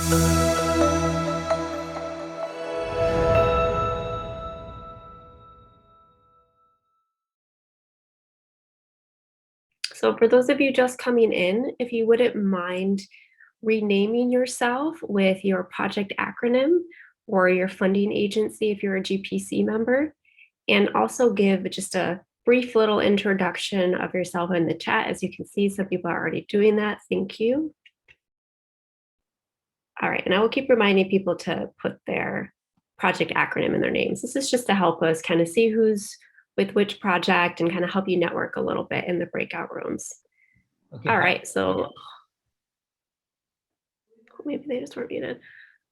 So for those of you just coming in, if you wouldn't mind renaming yourself with your project acronym or your funding agency if you're a GPC member, and also give just a brief little introduction of yourself in the chat. As you can see, some people are already doing that. Thank you. All right, and I will keep reminding people to put their project acronym in their names. This is just to help us kind of see who's with which project and kind of help you network a little bit in the breakout rooms. Okay. All right, so maybe they just weren't muted.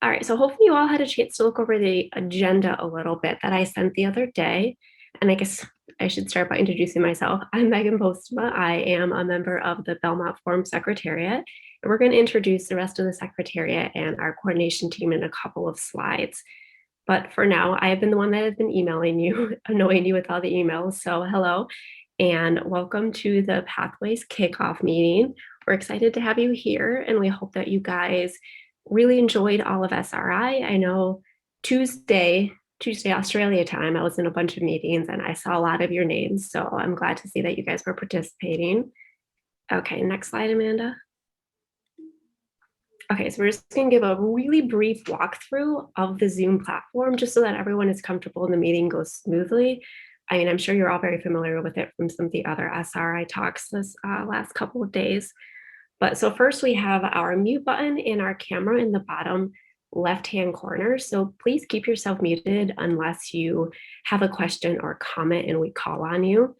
All right, so hopefully you all had a chance to look over the agenda a little bit that I sent the other day. And I guess I should start by introducing myself. I'm Megan Postma. I am a member of the Belmont Forum Secretariat. And we're going to introduce the rest of the Secretariat and our coordination team in a couple of slides. But for now, I have been the one that has been emailing you, annoying you with all the emails. So hello, and welcome to the Pathways kickoff meeting. We're excited to have you here, and we hope that you guys really enjoyed all of SRI. I know Tuesday Australia time, I was in a bunch of meetings and I saw a lot of your names. So I'm glad to see that you guys were participating. Okay, next slide, Amanda. Okay, so we're just going to give a really brief walkthrough of the Zoom platform just so that everyone is comfortable and the meeting goes smoothly. I mean, I'm sure you're all very familiar with it from some of the other SRI talks this last couple of days. But so first we have our mute button and our camera in the bottom left-hand corner. So please keep yourself muted unless you have a question or comment and we call on you.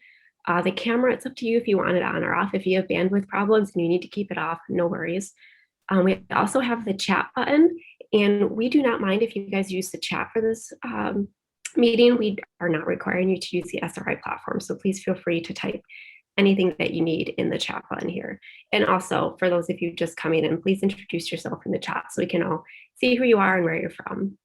The camera, it's up to you if you want it on or off. If you have bandwidth problems and you need to keep it off, no worries. We also have the chat button, and we do not mind if you guys use the chat for this meeting. We are not requiring you to use the SRI platform, so please feel free to type anything that you need in the chat button here. And also, for those of you just coming in, please introduce yourself in the chat so we can all see who you are and where you're from.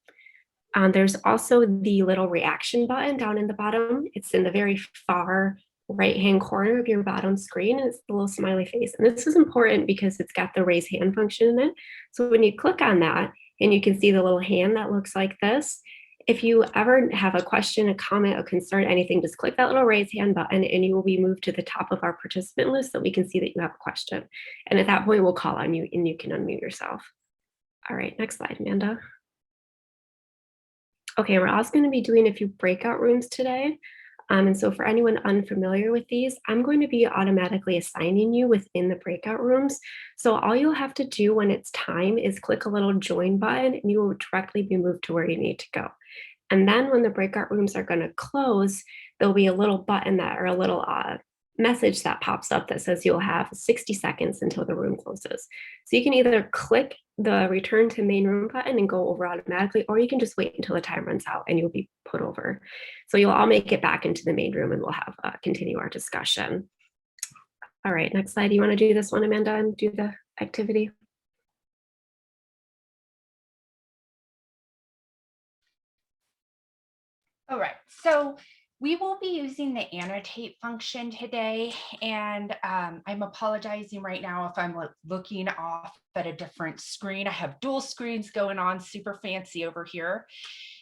There's also the little reaction button down in the bottom. It's in the very far right-hand corner of your bottom screen. It's the little smiley face. And this is important because it's got the raise hand function in it. So when you click on that and you can see the little hand that looks like this, if you ever have a question, a comment, a concern, anything, just click that little raise hand button and you will be moved to the top of our participant list so we can see that you have a question. And at that point, we'll call on you and you can unmute yourself. All right, next slide, Amanda. Okay, we're also going to be doing a few breakout rooms today. And so for anyone unfamiliar with these, I'm going to be automatically assigning you within the breakout rooms. So all you'll have to do when it's time is click a little join button and you will directly be moved to where you need to go. And then when the breakout rooms are going to close, there'll be a little button that or a little message that pops up that says you'll have 60 seconds until the room closes. So you can either click the return to main room button and go over automatically, or you can just wait until the time runs out and you'll be put over. So you'll all make it back into the main room and we'll have continue our discussion. All right, next slide. Do you want to do this one, Amanda, and do the activity? All right, so we will be using the annotate function today, and I'm apologizing right now if I'm looking off at a different screen. I have dual screens going on, super fancy over here.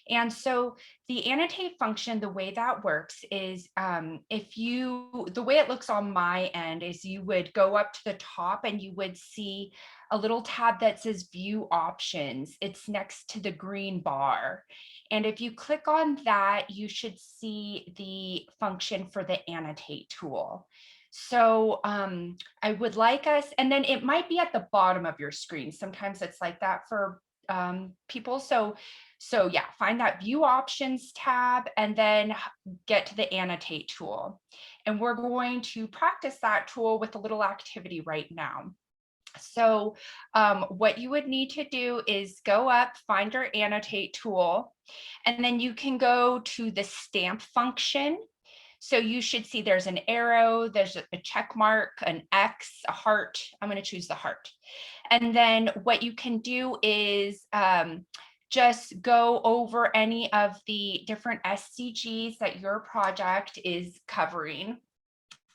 And so the annotate function, the way that works is the way it looks on my end is you would go up to the top and you would see a little tab that says view options. It's next to the green bar. And if you click on that, you should see the function for the annotate tool. So I would like us, and then it might be at the bottom of your screen. Sometimes it's like that for people. So yeah, find that view options tab and then get to the annotate tool. And we're going to practice that tool with a little activity right now. So what you would need to do is go up, find your annotate tool, and then you can go to the stamp function. So you should see there's an arrow, there's a check mark, an X, a heart. I'm going to choose the heart. And then what you can do is just go over any of the different SDGs that your project is covering.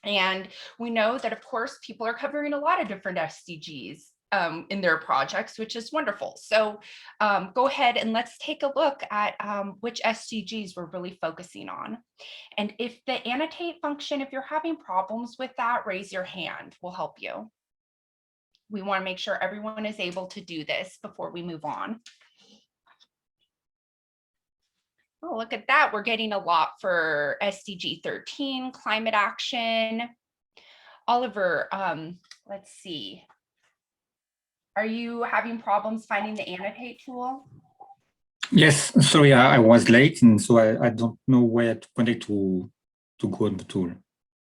And we know that, of course, people are covering a lot of different SDGs. in their projects, which is wonderful. So go ahead and let's take a look at which SDGs we're really focusing on. And if the annotate function, if you're having problems with that, raise your hand, we'll help you. We want to make sure everyone is able to do this before we move on. Oh, look at that. We're getting a lot for SDG 13, climate action. Oliver, let's see. Are you having problems finding the annotate tool? Yes, sorry, I was late, and so I don't know where to connect to go on the tool.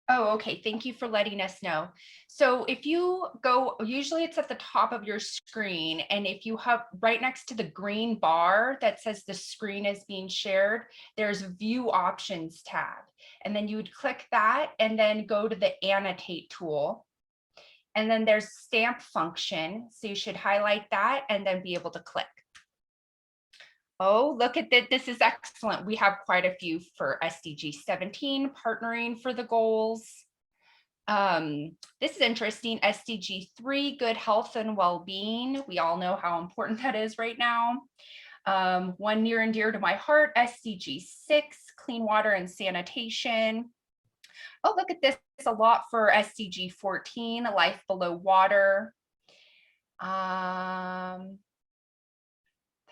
Oh, okay. Thank you for letting us know. So if you go, usually it's at the top of your screen, and if you have right next to the green bar that says the screen is being shared, there's View Options tab. And then you would click that and then go to the Annotate tool. And then there's Stamp function. So you should highlight that and then be able to click. Oh, look at that. This is excellent. We have quite a few for SDG 17, partnering for the goals. This is interesting. SDG 3, good health and well-being. We all know how important that is right now. One near and dear to my heart, SDG 6, clean water and sanitation. Oh, look at this. A lot for SDG 14, life below water.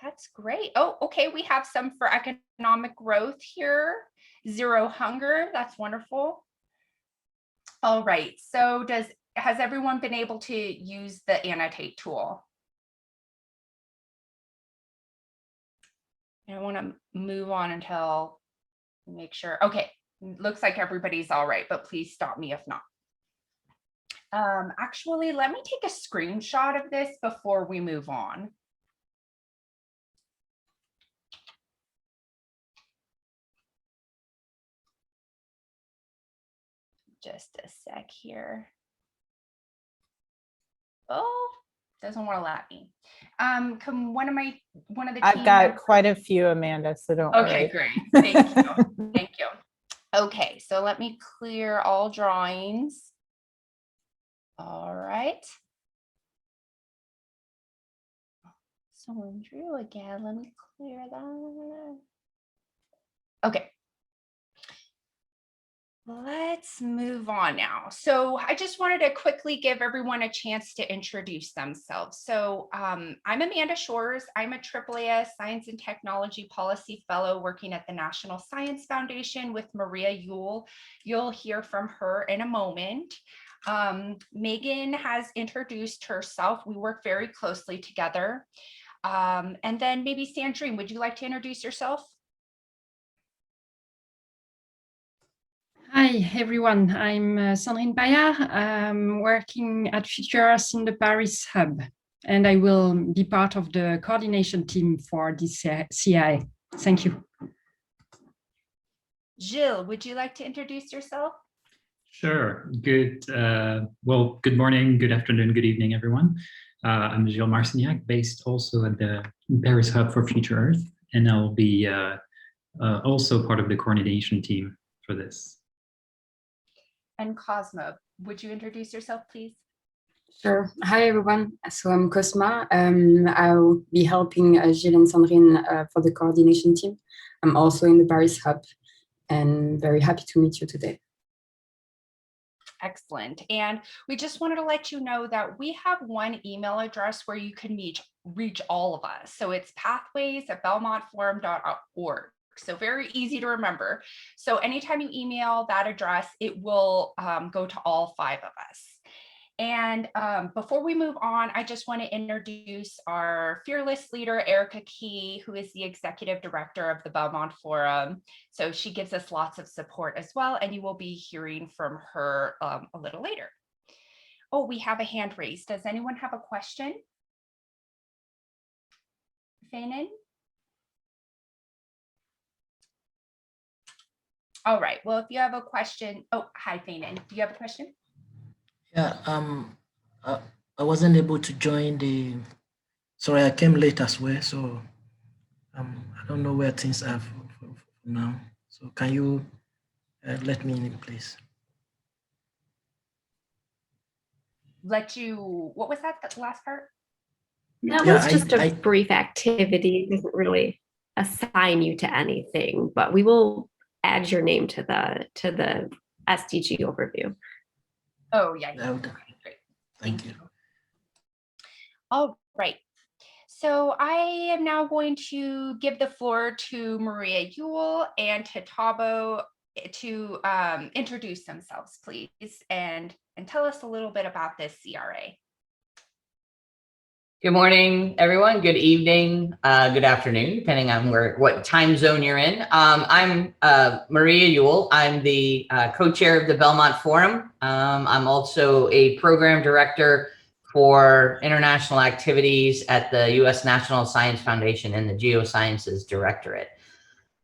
That's great. Oh, okay. We have some for economic growth here. Zero hunger. That's wonderful. All right. So has everyone been able to use the annotate tool? I want to move on until make sure. Okay. Looks like everybody's all right, but please stop me if not. Actually, let me take a screenshot of this before we move on. Just a sec here. Oh, doesn't want to let me. Can one of the I've got quite a few, Amanda, so don't worry. Okay, great. Thank you. Thank you. Okay, so let me clear all drawings. All right. Someone drew again. Let me clear that. Okay. Let's move on now. So I just wanted to quickly give everyone a chance to introduce themselves. So I'm Amanda Shores. I'm a AAAS Science and Technology Policy Fellow working at the National Science Foundation with Maria Yule. You'll hear from her in a moment. Megan has introduced herself. We work very closely together. And then maybe Sandrine, would you like to introduce yourself? Hi, everyone. I'm Sandrine Payard. I'm working at Futures in the Paris hub, and I will be part of the coordination team for this CRA. Thank you. Gilles, would you like to introduce yourself? Sure. Good. Well, good morning, good afternoon, good evening, everyone. I'm Gilles Marcignac, based also at the Paris hub for Future Earth, and I'll be also part of the coordination team for this. And Cosmo, would you introduce yourself, please? Sure. Hi, everyone. So I'm Cosma. I'll be helping Gilles and Sandrine for the coordination team. I'm also in the Paris hub and very happy to meet you today. Excellent. And we just wanted to let you know that we have one email address where you can reach all of us. So it's pathways@belmontforum.org. So very easy to remember. So anytime you email that address, it will go to all 5 of us. And before we move on, I just want to introduce our fearless leader, Erica Key, who is the executive director of the Belmont Forum. So she gives us lots of support as well, and you will be hearing from her a little later. Oh, we have a hand raised. Does anyone have a question? Fainin? All right, well, if you have a question, oh, hi, Fainin. Do you have a question? Yeah, I wasn't able to join the, sorry, I came late as well, so I don't know where things are for now. So can you let me in, please? let you, what was that, the last part? That Yeah, was just a I brief activity. It doesn't really assign you to anything, but we will add your name to the SDG overview. Oh, yeah. I would- Great. Thank you. All right. So I am now going to give the floor to Maria Ewell and to Tabo to introduce themselves, please, and tell us a little bit about this CRA. Good morning, everyone. Good evening, good afternoon, depending on what time zone you're in. I'm Maria Ewell. I'm the co-chair of the Belmont Forum. I'm also a program director for international activities at the U.S. National Science Foundation and the Geosciences Directorate.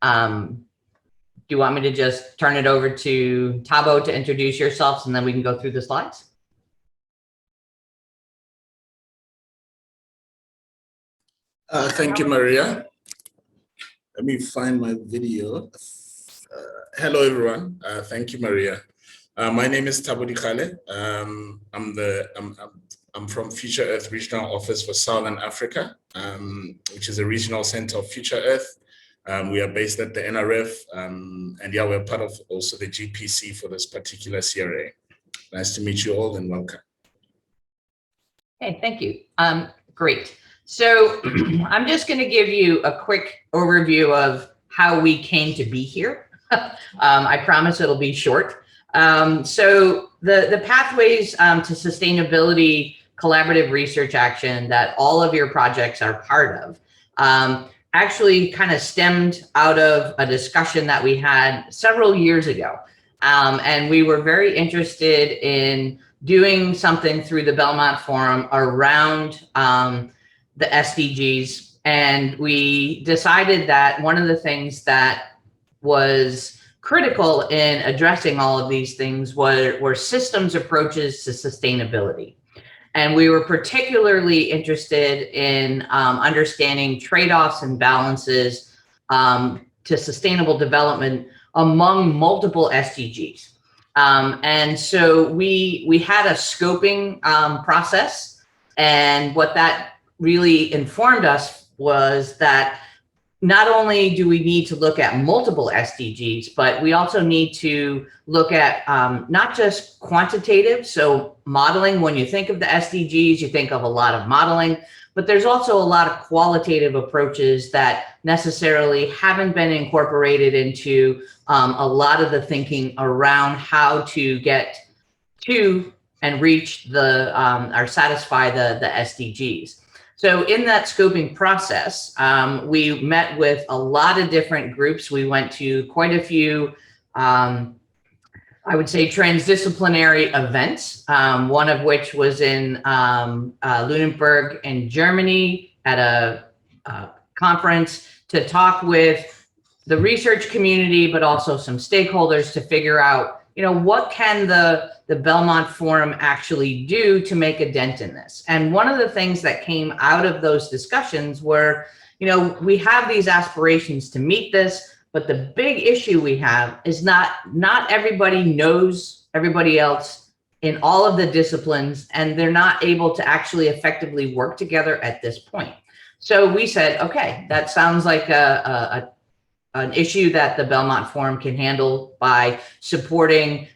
Do you want me to just turn it over to Tabo to introduce yourselves, and then we can go through the slides? Thank you, Maria. Let me find my video. Hello, everyone. Thank you, Maria. My name is Tabo Dikale. I'm from Future Earth Regional Office for Southern Africa, which is a regional center of Future Earth. We are based at the NRF, and yeah, we're part of also the GPC for this particular CRA. Nice to meet you all and welcome. Hey, thank you. Great. So I'm just going to give you a quick overview of how we came to be here. I promise it'll be short. So the Pathways to Sustainability Collaborative Research Action that all of your projects are part of actually kind of stemmed out of a discussion that we had several years ago. And we were very interested in doing something through the Belmont Forum around the SDGs. And we decided that one of the things that was critical in addressing all of these things were systems approaches to sustainability. And we were particularly interested in understanding trade-offs and balances to sustainable development among multiple SDGs. And so we had a scoping process, and what that really informed us was that not only do we need to look at multiple SDGs, but we also need to look at not just quantitative, so modeling. When you think of the SDGs, you think of a lot of modeling, but there's also a lot of qualitative approaches that necessarily haven't been incorporated into a lot of the thinking around how to get to and reach the or satisfy the SDGs. So in that scoping process, we met with a lot of different groups. We went to quite a few, I would say, transdisciplinary events, one of which was in Lunenburg in Germany at a conference to talk with the research community, but also some stakeholders to figure out, you know, what can the Belmont Forum actually do to make a dent in this? And one of the things that came out of those discussions were, you know, we have these aspirations to meet this, but the big issue we have is not everybody knows everybody else in all of the disciplines, and they're not able to actually effectively work together at this point. So we said, okay, that sounds like an issue that the Belmont Forum can handle by supporting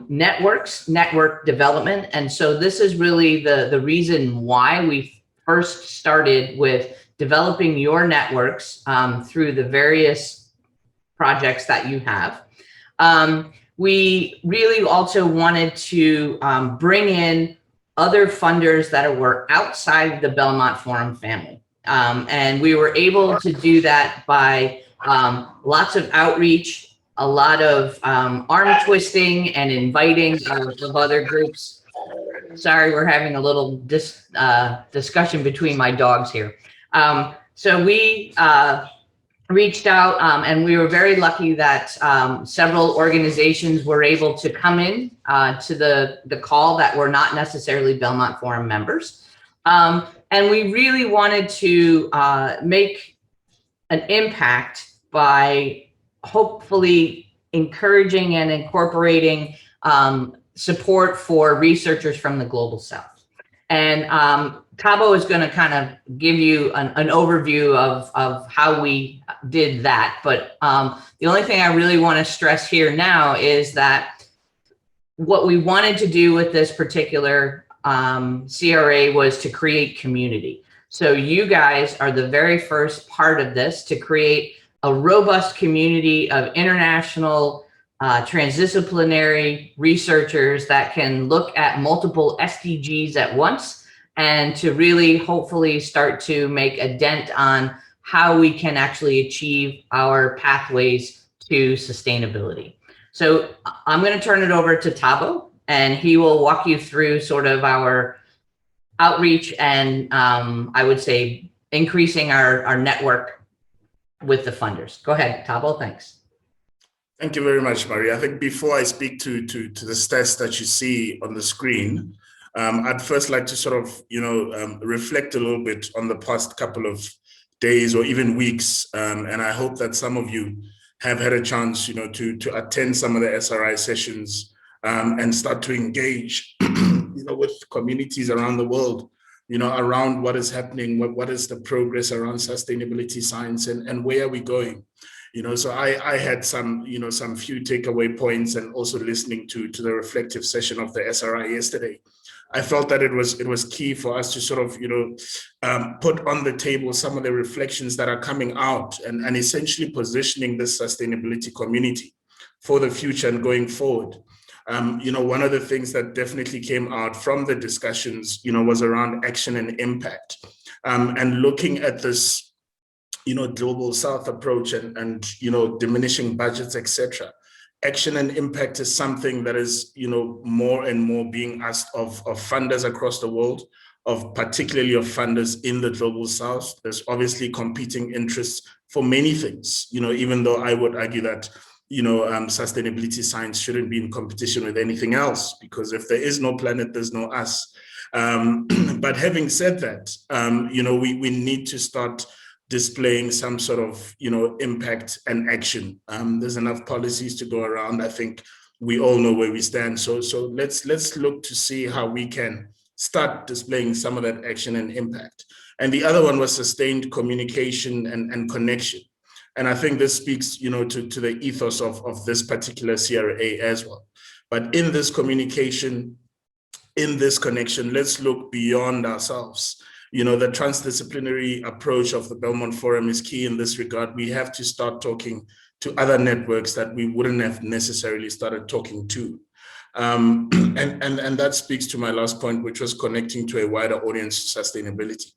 network development. And so this is really the reason why we first started with developing your networks through the various projects that you have. We really also wanted to bring in other funders that were outside the Belmont Forum family. And we were able to do that by lots of outreach, a lot of arm twisting and inviting of other groups. Sorry, we're having a little discussion between my dogs here. So we reached out and we were very lucky that several organizations were able to come in to the call that were not necessarily Belmont Forum members. And we really wanted to make an impact by hopefully encouraging and incorporating support for researchers from the Global South. And Thabo is going to kind of give you an overview of how we did that. But the only thing I really want to stress here now is that what we wanted to do with this particular CRA was to create community. So you guys are the very first part of this to create a robust community of international transdisciplinary researchers that can look at multiple SDGs at once and to really hopefully start to make a dent on how we can actually achieve our pathways to sustainability. So I'm going to turn it over to Thabo, and he will walk you through sort of our outreach and I would say increasing our network with the funders. Go ahead, Thabo, thanks. Thank you very much, Maria. I think before I speak to the stats that you see on the screen, I'd first like to sort of, reflect a little bit on the past couple of days or even weeks. And I hope that some of you have had a chance, to attend some of the SRI sessions and start to engage, with communities around the world, around what is happening, what is the progress around sustainability science and where are we going? So I had some few takeaway points, and also listening to the reflective session of the SRI yesterday. I felt that it was key for us to sort of, put on the table some of the reflections that are coming out and essentially positioning this sustainability community for the future and going forward. One of the things that definitely came out from the discussions, was around action and impact, and looking at this Global South approach and diminishing budgets, etc. Action and impact is something that is, more and more being asked of funders across the world, particularly of funders in the Global South. There's obviously competing interests for many things, even though I would argue that, sustainability science shouldn't be in competition with anything else, because if there is no planet, there's no us. But having said that, we need to start displaying some sort of, impact and action. There's enough policies to go around. I think we all know where we stand. So let's look to see how we can start displaying some of that action and impact. And the other one was sustained communication and connection. And I think this speaks, to the ethos of this particular CRA as well. But in this communication, in this connection, let's look beyond ourselves. The transdisciplinary approach of the Belmont Forum is key in this regard. We have to start talking to other networks that we wouldn't have necessarily started talking to. And that speaks to my last point, which was connecting to a wider audience to sustainability,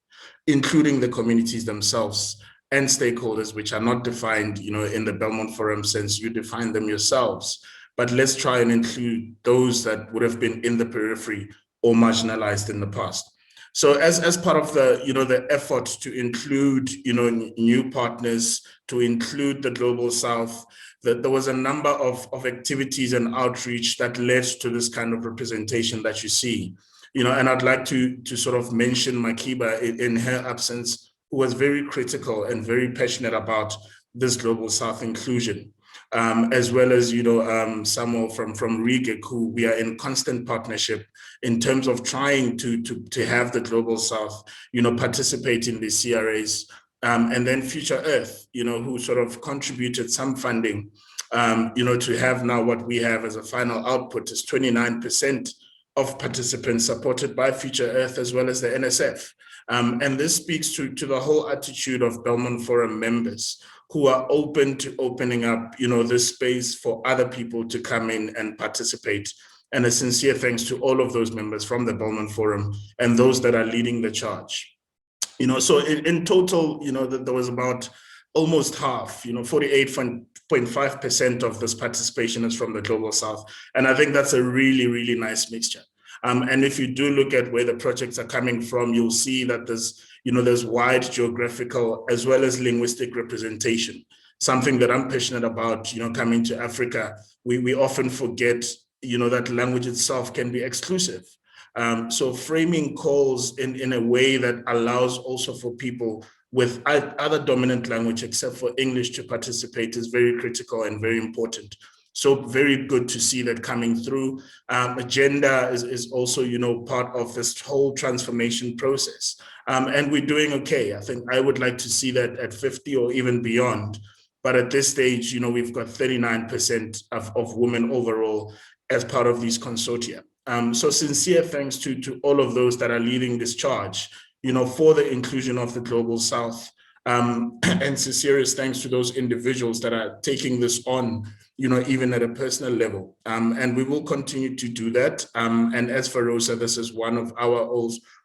including the communities themselves and stakeholders, which are not defined, in the Belmont Forum sense. You define them yourselves, but let's try and include those that would have been in the periphery or marginalized in the past. So as part of the, the effort to include, new partners, to include the Global South, that there was a number of activities and outreach that led to this kind of representation that you see. And I'd like to sort of mention Makiba in her absence, who was very critical and very passionate about this Global South inclusion, as well as, Samuel from REGIC, who we are in constant partnership in terms of trying to have the Global South, participate in the CRAs, and then Future Earth, who sort of contributed some funding, to have now what we have as a final output is 29% of participants supported by Future Earth as well as the NSF. And this speaks to the whole attitude of Belmont Forum members who are open to opening up, this space for other people to come in and participate. And a sincere thanks to all of those members from the Belmont Forum and those that are leading the charge. So in total, there was about almost half, 48.5% of this participation is from the Global South. And I think that's a really, really nice mixture. And if you do look at where the projects are coming from, you'll see that there's wide geographical as well as linguistic representation, something that I'm passionate about, coming to Africa. We often forget, that language itself can be exclusive. So framing calls in a way that allows also for people with other dominant language except for English to participate is very critical and very important. So very good to see that coming through. Agenda is also, part of this whole transformation process. And we're doing okay. I think I would like to see that at 50 or even beyond. But at this stage, we've got 39% of women overall as part of these consortia. So sincere thanks to all of those that are leading this charge, for the inclusion of the Global South. And sincerest thanks to those individuals that are taking this on, even at a personal level. And we will continue to do that. And as for Rosa, this is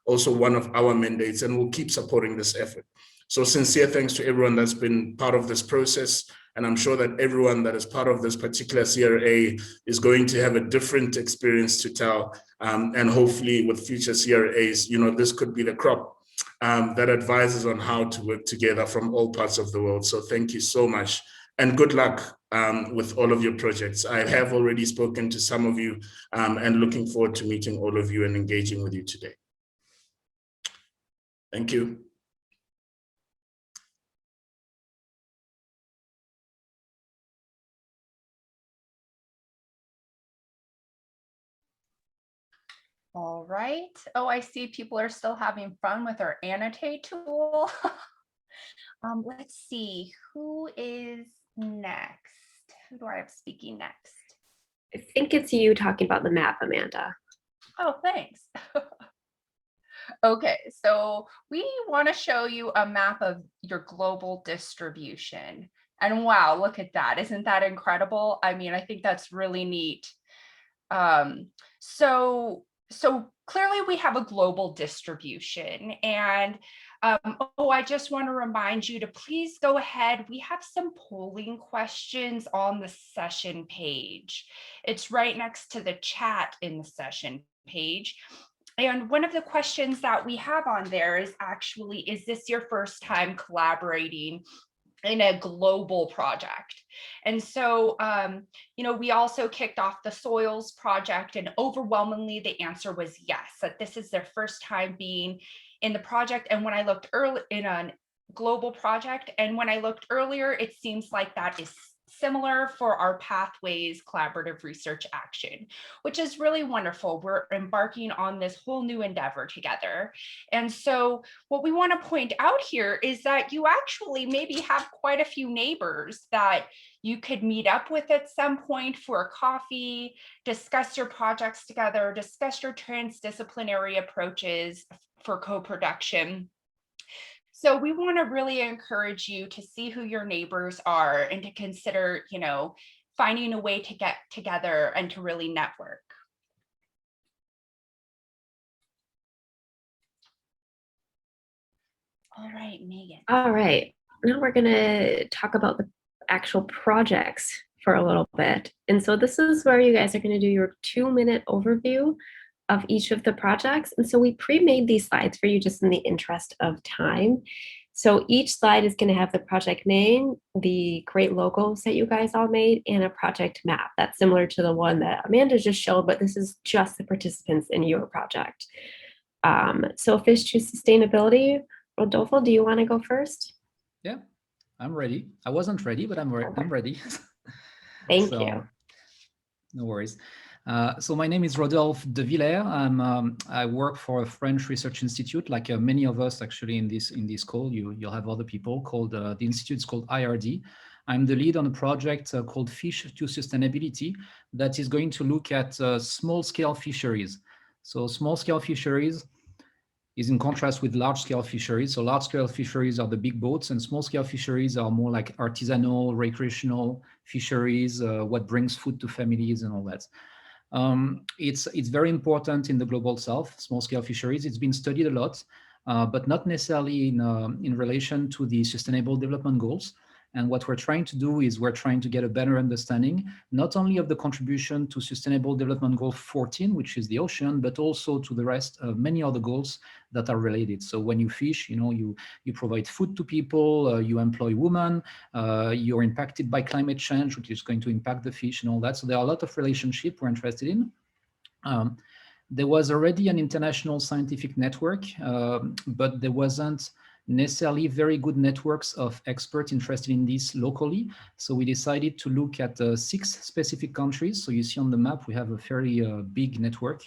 also one of our mandates, and we'll keep supporting this effort. So sincere thanks to everyone that's been part of this process. And I'm sure that everyone that is part of this particular CRA is going to have a different experience to tell. And hopefully with future CRAs, this could be the crop that advises on how to work together from all parts of the world. So thank you so much, and good luck with all of your projects. I have already spoken to some of you, and looking forward to meeting all of you and engaging with you today. Thank you. All right. Oh, I see people are still having fun with our annotate tool. Let's see, who is next? Who do I have speaking next? I think it's you talking about the map, Amanda. Oh, thanks. Okay, so we want to show you a map of your global distribution. And wow, look at that. Isn't that incredible? I mean, I think that's really neat. So clearly we have a global distribution, and I just want to remind you to please go ahead. We have some polling questions on the session page. It's right next to the chat in the session page. And one of the questions that we have on there is actually, is this your first time collaborating in a global project? And so, we also kicked off the soils project, and overwhelmingly the answer was yes, that this is their first time being in the project. And when I looked early in a global project, and when I looked earlier, it seems like that is similar for our Pathways collaborative research action, which is really wonderful. We're embarking on this whole new endeavor together. And so what we want to point out here is that you actually maybe have quite a few neighbors that you could meet up with at some point for a coffee, discuss your projects together, discuss your transdisciplinary approaches for co-production. So we want to really encourage you to see who your neighbors are and to consider, finding a way to get together and to really network. All right, Megan. All right, now we're going to talk about the actual projects for a little bit. And so this is where you guys are going to do your 2-minute overview of each of the projects. And so we pre-made these slides for you just in the interest of time. So each slide is going to have the project name, the great logos that you guys all made, and a project map that's similar to the one that Amanda just showed, but this is just the participants in your project. So Fish to Sustainability, Rodolfo, do you want to go first? Yeah, I'm ready. I wasn't ready, but I'm ready. Thank you. No worries. So my name is Rodolphe de Villers. I work for a French research institute, like many of us actually in this call. You'll have other people called the institute is called IRD. I'm the lead on a project called Fish to Sustainability that is going to look at small-scale fisheries. So small-scale fisheries is in contrast with large-scale fisheries. So large-scale fisheries are the big boats, and small-scale fisheries are more like artisanal, recreational fisheries, what brings food to families and all that. It's very important in the global south, small-scale fisheries. It's been studied a lot, but not necessarily in relation to the Sustainable Development Goals. And what we're trying to do is we're trying to get a better understanding, not only of the contribution to Sustainable Development Goal 14, which is the ocean, but also to the rest of many other goals that are related. So when you fish, you provide food to people, you employ women, you're impacted by climate change, which is going to impact the fish and all that. So there are a lot of relationships we're interested in. There was already an international scientific network, but there wasn't necessarily very good networks of experts interested in this locally. So we decided to look at 6 specific countries. So you see on the map, we have a very big network.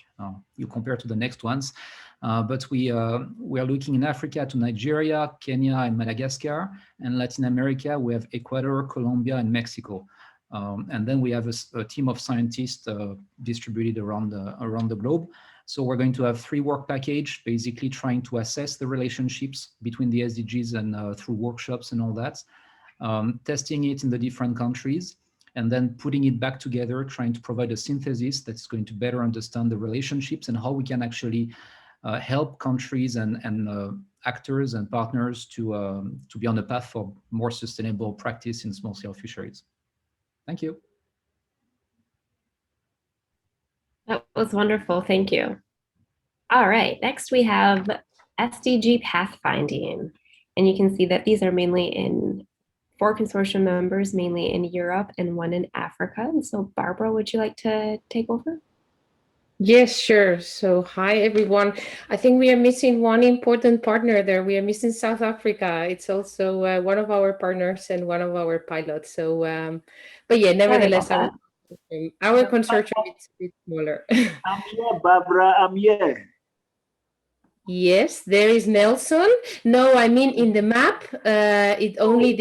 You compare to the next ones. But we are looking in Africa to Nigeria, Kenya, and Madagascar. And Latin America, we have Ecuador, Colombia, and Mexico. And then we have a team of scientists distributed around the globe. So we're going to have 3 work package, basically trying to assess the relationships between the SDGs and through workshops and all that, testing it in the different countries, and then putting it back together, trying to provide a synthesis that's going to better understand the relationships and how we can actually help countries and actors and partners to be on the path for more sustainable practice in small-scale fisheries. Thank you. That was wonderful. Thank you. All right, next we have SDG Pathfinding. And you can see that these are mainly in 4 consortium members, mainly in Europe and 1 in Africa. And so Barbara, would you like to take over? Yes, sure. So hi, everyone. I think we are missing one important partner there. We are missing South Africa. It's also one of our partners and one of our pilots. So, but yeah, nevertheless, our consortium is a bit smaller. I'm here, Barbara. I'm here. Yes, there is Nelson. No, I mean in the map, it only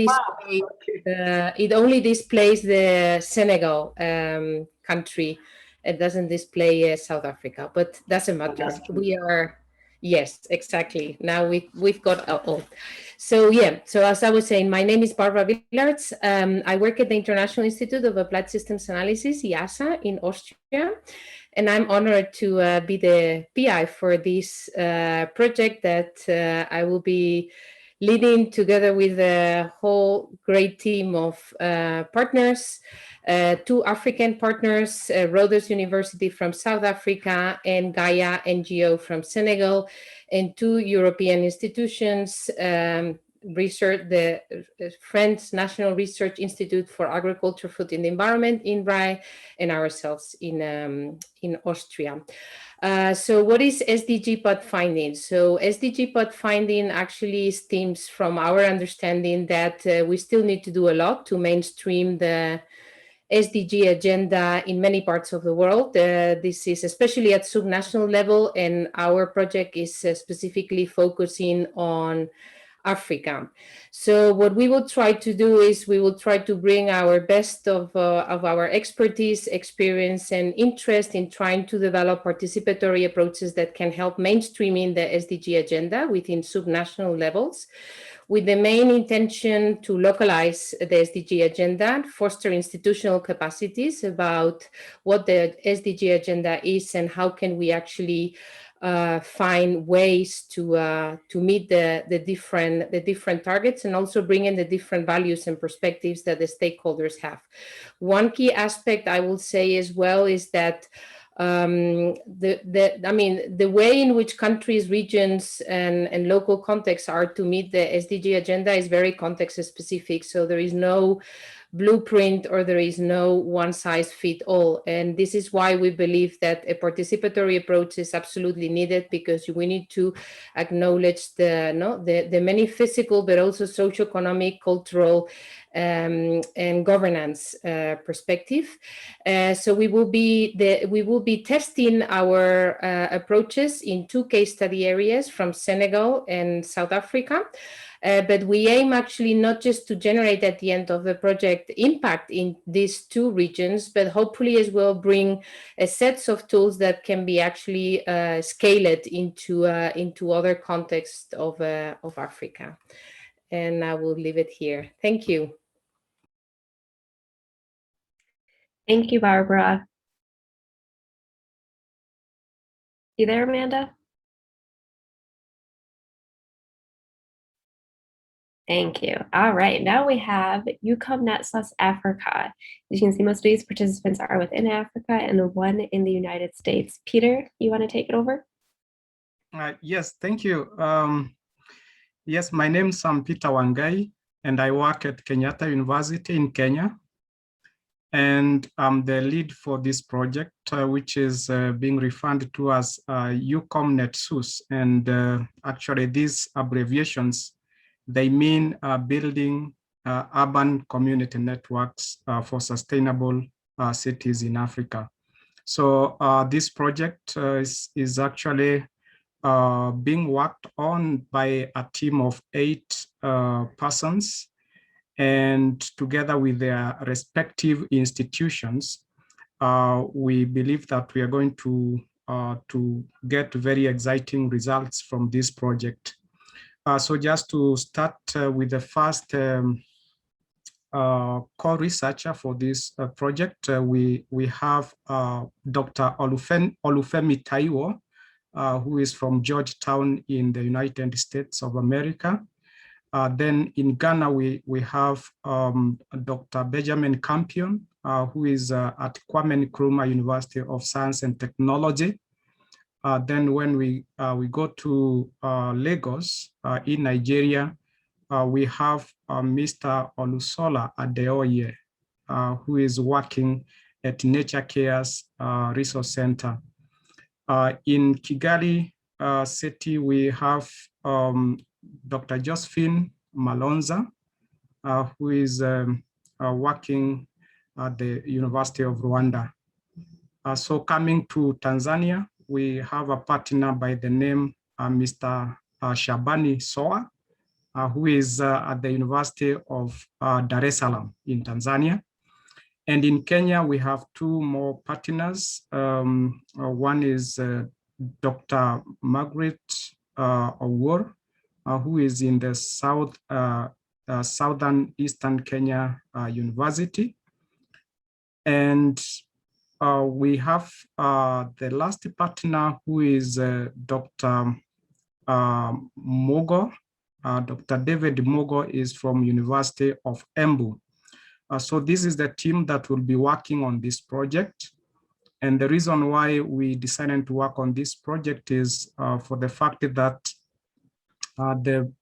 displays the Senegal country. It doesn't display South Africa, but doesn't matter. We are, yes, exactly. Now we've got all. So yeah, so as I was saying, my name is Barbara Willards. I work at the International Institute of Applied Systems Analysis, IASA, in Austria. And I'm honored to be the PI for this project that I will be leading together with a whole great team of partners, 2 African partners, Rhodes University from South Africa and Gaia NGO from Senegal, and 2 European institutions, the French National Research Institute for Agriculture, Food and the Environment in RAI, and ourselves in Austria. So what is SDG Pathfinding? So SDG Pathfinding actually stems from our understanding that we still need to do a lot to mainstream the SDG agenda in many parts of the world. This is especially at subnational level, and our project is specifically focusing on Africa. So what we will try to do is we will try to bring our best of our expertise, experience, and interest in trying to develop participatory approaches that can help mainstreaming the SDG agenda within subnational levels, with the main intention to localize the SDG agenda, foster institutional capacities about what the SDG agenda is and how can we actually find ways to meet the different targets, and also bring in the different values and perspectives that the stakeholders have. One key aspect I will say as well is that the way in which countries, regions, and local contexts are to meet the SDG agenda is very context specific. So there is no blueprint or there is no one size fit all. And this is why we believe that a participatory approach is absolutely needed, because we need to acknowledge the many physical but also socioeconomic, cultural, and governance perspective. So we will be testing our approaches in 2 case study areas from Senegal and South Africa. But we aim actually not just to generate at the end of the project impact in these 2 regions, but hopefully as well bring a sets of tools that can be actually scaled into other contexts of Africa. And I will leave it here. Thank you. Thank you, Barbara. You there, Amanda? Thank you. All right, now we have UCOM Africa. As you can see, most of these participants are within Africa and 1 in the United States. Peter, you want to take it over? Yes, thank you. Yes, my name is Peter Wangai, and I work at Kenyatta University in Kenya. And I'm the lead for this project, which is being referred to as UCOM NetSUS. And actually, these abbreviations they mean building urban community networks for sustainable cities in Africa. So this project is actually being worked on by a team of 8 persons, and together with their respective institutions, we believe that we are going to get very exciting results from this project. So just to start with the first co-researcher for this project, we have Dr. Olufemi Taiwo, who is from Georgetown in the United States of America. Then in Ghana, we have Dr. Benjamin Campion, who is at Kwame Nkrumah University of Science and Technology. Then when we go to Lagos in Nigeria, we have Mr. Olusola Adeoye, who is working at Nature Cares Resource Center. In Kigali city, we have Dr. Josephine Malonza, who is working at the University of Rwanda. So coming to Tanzania, we have a partner by the name Mr. Shabani Soa, who is at the University of Dar es Salaam in Tanzania. And in Kenya, we have 2 more partners. One is Dr. Margaret Owor, who is in the Southern Eastern Kenya University. And we have the last partner, who is Dr. Mogo. Dr. David Mogo is from University of Embu. So this is the team that will be working on this project. And the reason why we decided to work on this project is for the fact that the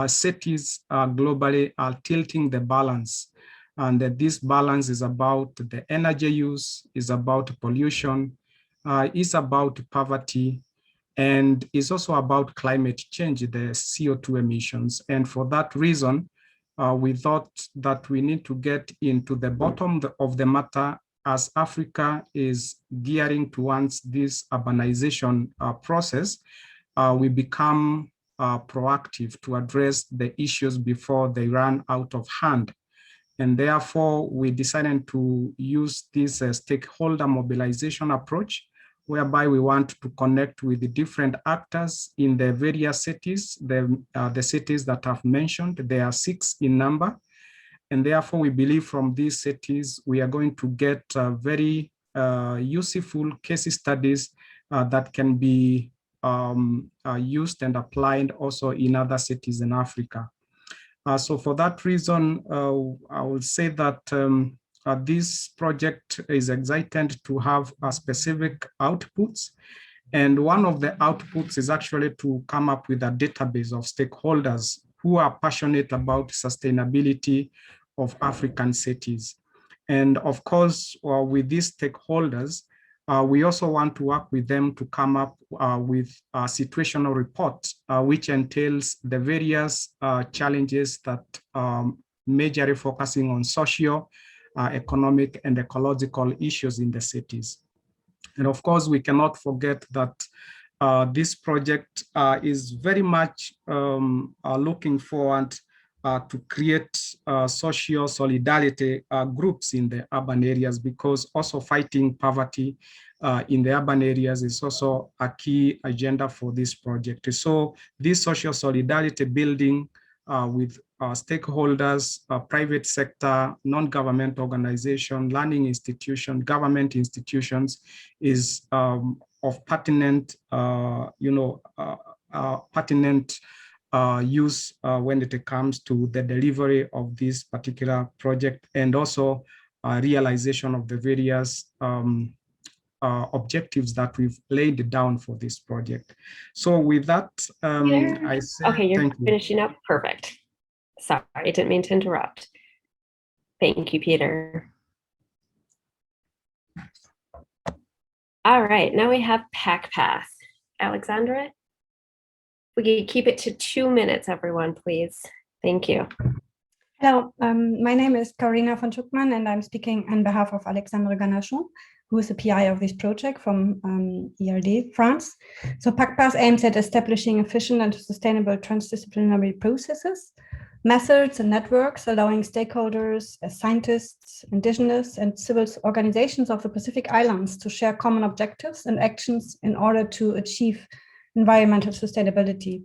cities globally are tilting the balance. And that this balance is about the energy use, is about pollution, is about poverty, and is also about climate change, the CO2 emissions. And for that reason, we thought that we need to get into the bottom of the matter as Africa is gearing towards this urbanization process. We become proactive to address the issues before they run out of hand. And therefore, we decided to use this stakeholder mobilization approach, whereby we want to connect with the different actors in the various cities, the cities that I've mentioned. There are 6 in number. And therefore, we believe from these cities, we are going to get very useful case studies that can be used and applied also in other cities in Africa. So for that reason, I will say that this project is excited to have specific outputs. And one of the outputs is actually to come up with a database of stakeholders who are passionate about sustainability of African cities. And of course, with these stakeholders, we also want to work with them to come up with a situational report, which entails the various challenges that majorly focusing on socio, economic, and ecological issues in the cities. And of course, we cannot forget that this project is very much looking forward to create social solidarity groups in the urban areas, because also fighting poverty in the urban areas is also a key agenda for this project. So this social solidarity building with stakeholders, private sector, non-government organization, learning institution, government institutions is of pertinent, pertinent use when it comes to the delivery of this particular project, and also realization of the various objectives that we've laid down for this project. So with that, I say okay, you're thank you. finishing up. Perfect. Sorry, I didn't mean to interrupt. Thank you, Peter. All right, now we have PackPath. Alexandra? We could keep it to 2 minutes, everyone, please. Thank you. Hello, my name is Karina von Schuckmann, and I'm speaking on behalf of Alexandre Ganachon, who is the PI of this project from ERD, France. So PACPAS aims at establishing efficient and sustainable transdisciplinary processes, methods and networks allowing stakeholders, scientists, indigenous and civil organizations of the Pacific Islands to share common objectives and actions in order to achieve environmental sustainability.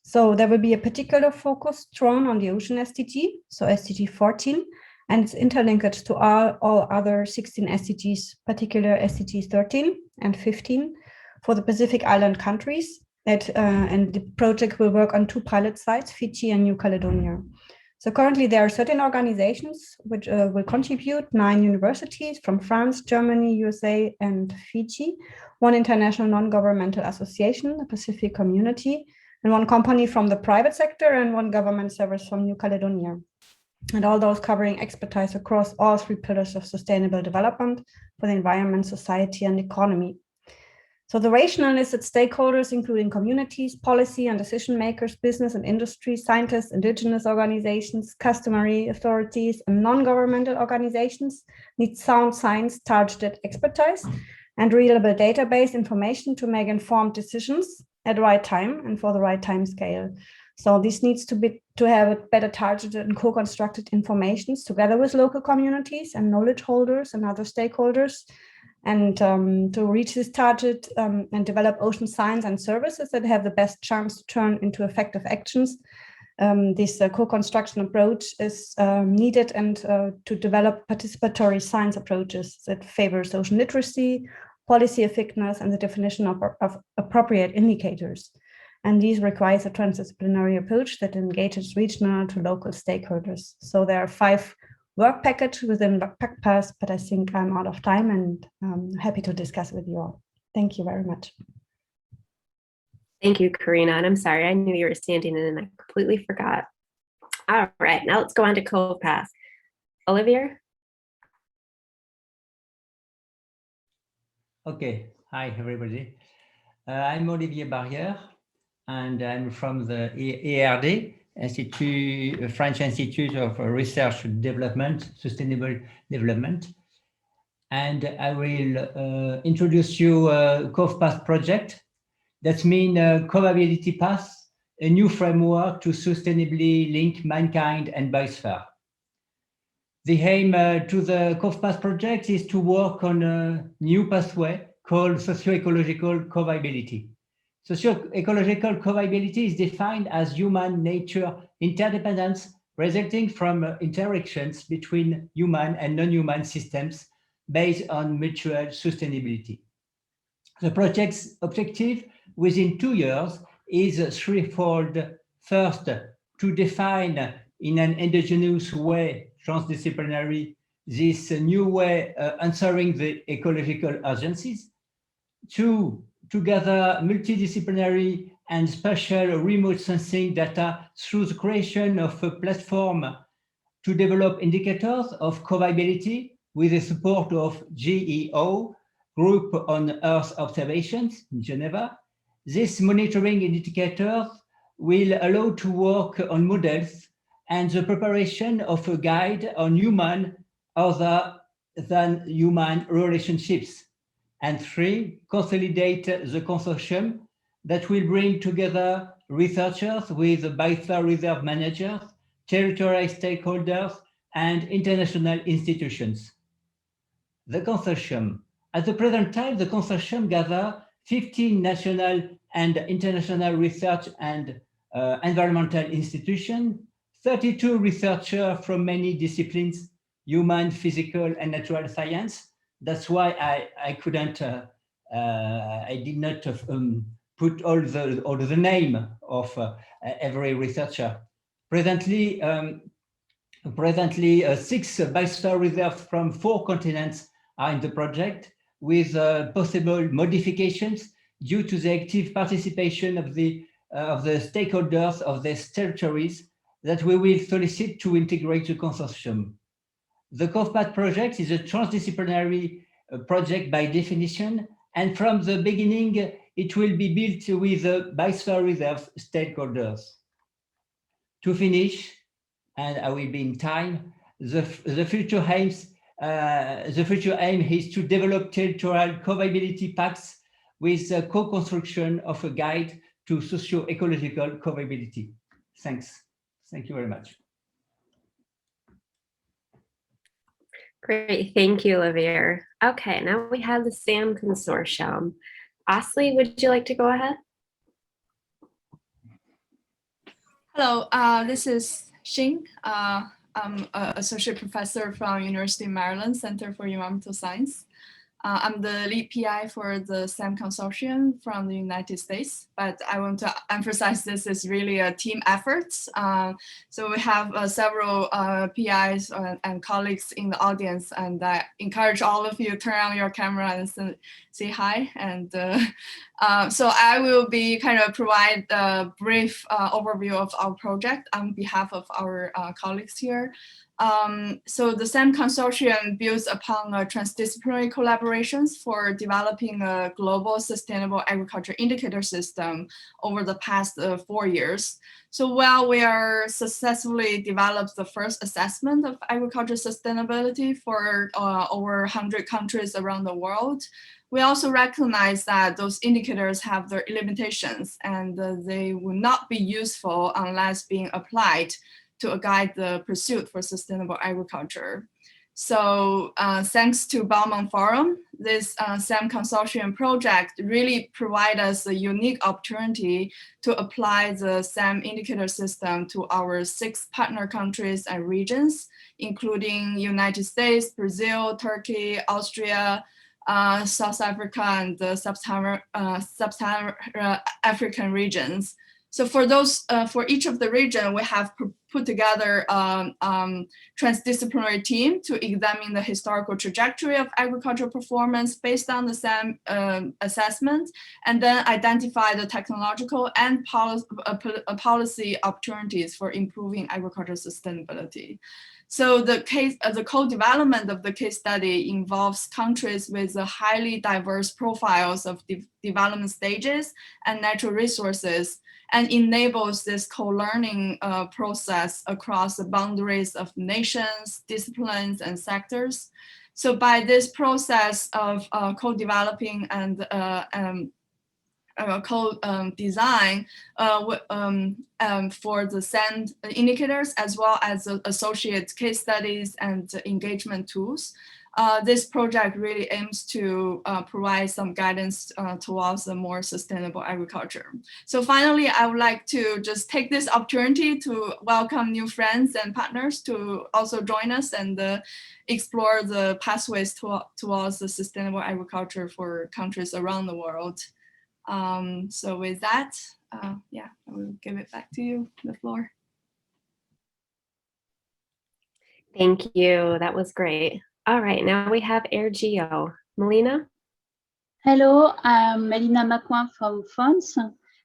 So there will be a particular focus drawn on the ocean SDG, so SDG 14, and it's interlinked to all other 16 SDGs, particular SDGs 13 and 15 for the Pacific Island countries. And the project will work on 2 pilot sites, Fiji and New Caledonia. So currently there are 13 organizations which will contribute, 9 universities from France, Germany, USA, and Fiji, 1 international non-governmental association, the Pacific Community, and 1 company from the private sector and 1 government service from New Caledonia. And all those covering expertise across all 3 pillars of sustainable development for the environment, society, and economy. So the rationale is that stakeholders, including communities, policy and decision makers, business and industry, scientists, indigenous organizations, customary authorities, and non-governmental organizations need sound science-targeted expertise and reliable database information to make informed decisions at the right time and for the right time scale. So this needs to have better targeted and co-constructed informations together with local communities and knowledge holders and other stakeholders. And to reach this target and develop ocean science and services that have the best chance to turn into effective actions, this co-construction approach is needed, and to develop participatory science approaches that favor ocean literacy, policy effectiveness, and the definition of appropriate indicators. And these requires a transdisciplinary approach that engages regional to local stakeholders. So there are 5 work package within PACPAS, but I think I'm out of time and I'm happy to discuss with you all. Thank you very much. Thank you, Karina. And I'm sorry, I knew you were standing in and I completely forgot. All right, now let's go on to CoPath. Olivier? Okay, hi everybody. I'm Olivier Barrière, and I'm from the ERD, French Institute of Research Development, Sustainable Development. And I will introduce you CoPath project. That means Cohabitability Path, a new framework to sustainably link mankind and biosphere. The aim to the CoPath project is to work on a new pathway called socio-ecological cohabitability. Socio-ecological cohabitability is defined as human-nature interdependence resulting from interactions between human and non-human systems based on mutual sustainability. The project's objective within 2 years is threefold. First, to define in an indigenous way, transdisciplinary, this new way answering the ecological urgencies. 2, to gather multidisciplinary and spatial remote sensing data through the creation of a platform to develop indicators of cohabitability with the support of GEO, Group on Earth Observations in Geneva. This monitoring indicators will allow to work on models and the preparation of a guide on human other than human relationships. And 3, consolidate the consortium that will bring together researchers with biosphere reserve managers, territorial stakeholders, and international institutions. The consortium. At the present time, the consortium gathers 15 national and international research and environmental institutions, 32 researchers from many disciplines, human, physical, and natural science. That's why I couldn't, I did not put all the name of every researcher. Presently, 6 biosphere reserves from 4 continents are in the project, with possible modifications due to the active participation of the stakeholders of these territories that we will solicit to integrate the consortium. The CoPath project is a transdisciplinary project by definition, and from the beginning, it will be built with the biosphere reserve stakeholders. To finish, and I will be in time, the future aim is to develop territorial co-viability pacts with the co-construction of a guide to socio-ecological co-viability. Thanks. Thank you very much. Great, thank you, Olivier. Okay, now we have the SAM Consortium. Asli, would you like to go ahead? Hello, this is Xing. I'm an associate professor from University of Maryland Center for Environmental Science. I'm the lead PI for the SAM Consortium from the United States, but I want to emphasize this is really a team effort. So we have several PIs and colleagues in the audience, and I encourage all of you to turn on your camera and say hi. And so I will be kind of provide a brief overview of our project on behalf of our colleagues here. So the SAM Consortium builds upon transdisciplinary collaborations for developing a global sustainable agriculture indicator system over the past 4 years. So while we are successfully developed the first assessment of agriculture sustainability for over 100 countries around the world, we also recognize that those indicators have their limitations and they will not be useful unless being applied to guide the pursuit for sustainable agriculture. So thanks to Belmont Forum, this SAM Consortium project really provides us a unique opportunity to apply the SAM indicator system to our 6 partner countries and regions, including United States, Brazil, Turkey, Austria, South Africa, and the Sub-Saharan African regions. So for those, for each of the region, we have put together a transdisciplinary team to examine the historical trajectory of agricultural performance based on the SAM assessment, and then identify the technological and policy opportunities for improving agricultural sustainability. So the co-development of the case study involves countries with highly diverse profiles of development stages and natural resources, and enables this co-learning process across the boundaries of nations, disciplines, and sectors. So by this process of co-developing and co-design for the SAM indicators, as well as associate case studies and engagement tools, this project really aims to provide some guidance towards a more sustainable agriculture. So finally, I would like to just take this opportunity to welcome new friends and partners to also join us and explore the pathways towards the sustainable agriculture for countries around the world. So with that, yeah, I will give it back to you, the floor. Thank you, that was great. All right, now we have AirGeo. Melina? Hello, I'm Melina Macouin from France.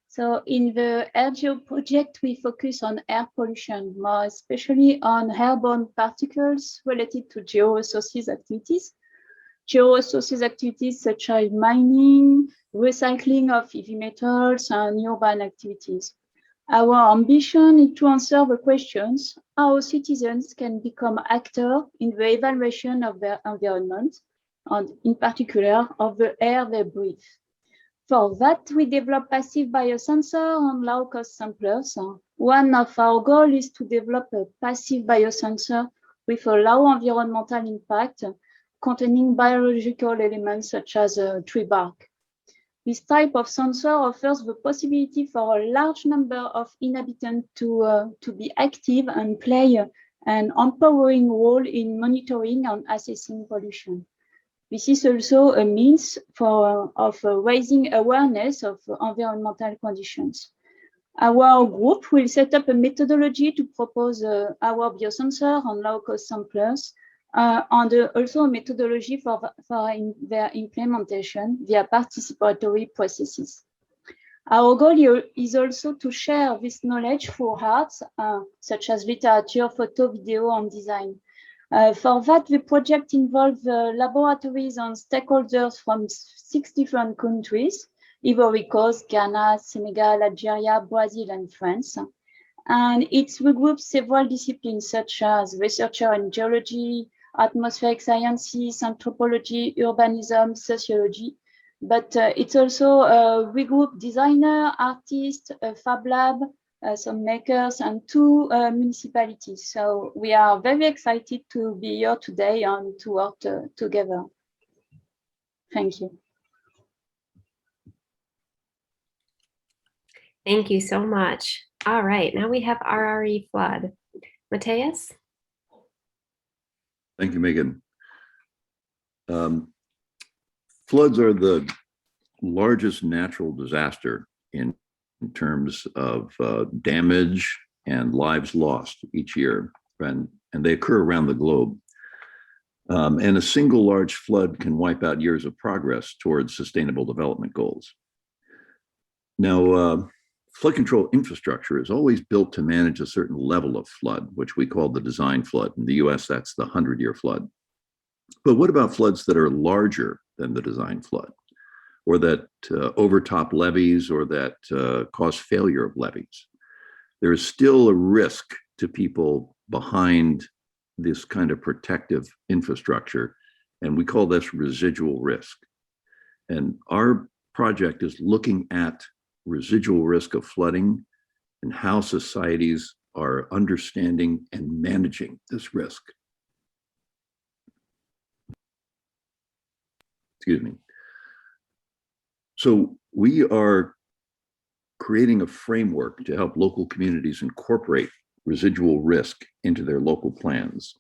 So in the AirGeo project, we focus on air pollution, more especially on airborne particles related to georesources activities. Georesources activities such as mining, recycling of heavy metals, and urban activities. Our ambition is to answer the questions how citizens can become actors in the evaluation of their environment, and in particular of the air they breathe. For that, we develop passive biosensor and low-cost samplers. One of our goals is to develop a passive biosensor with a low environmental impact, containing biological elements such as tree bark. This type of sensor offers the possibility for a large number of inhabitants to be active and play an empowering role in monitoring and assessing pollution. This is also a means of raising awareness of environmental conditions. Our group will set up a methodology to propose our biosensor and low-cost samplers, and also a methodology for their implementation via participatory processes. Our goal is also to share this knowledge through arts, such as literature, photo, video, and design. For that, the project involves laboratories and stakeholders from 6 different countries, Ivory Coast, Ghana, Senegal, Algeria, Brazil, and France. And it regroups several disciplines such as researcher in geology, atmospheric sciences, anthropology, urbanism, sociology. But it's also a regroup designer, artists, a fab lab, some makers, and 2 municipalities. So we are very excited to be here today and to work together. Thank you. Thank you so much. All right, now we have RRE flood. Matthias? Thank you, Megan. Floods are the largest natural disaster in terms of damage and lives lost each year, and they occur around the globe. And a single large flood can wipe out years of progress towards sustainable development goals. Now, flood control infrastructure is always built to manage a certain level of flood, which we call the design flood. In the US, that's the 100-year flood. But what about floods that are larger than the design flood, or that overtop levees, or that cause failure of levees? There is still a risk to people behind this kind of protective infrastructure, and we call this residual risk. And our project is looking at residual risk of flooding and how societies are understanding and managing this risk. Excuse me. So we are creating a framework to help local communities incorporate residual risk into their local plans.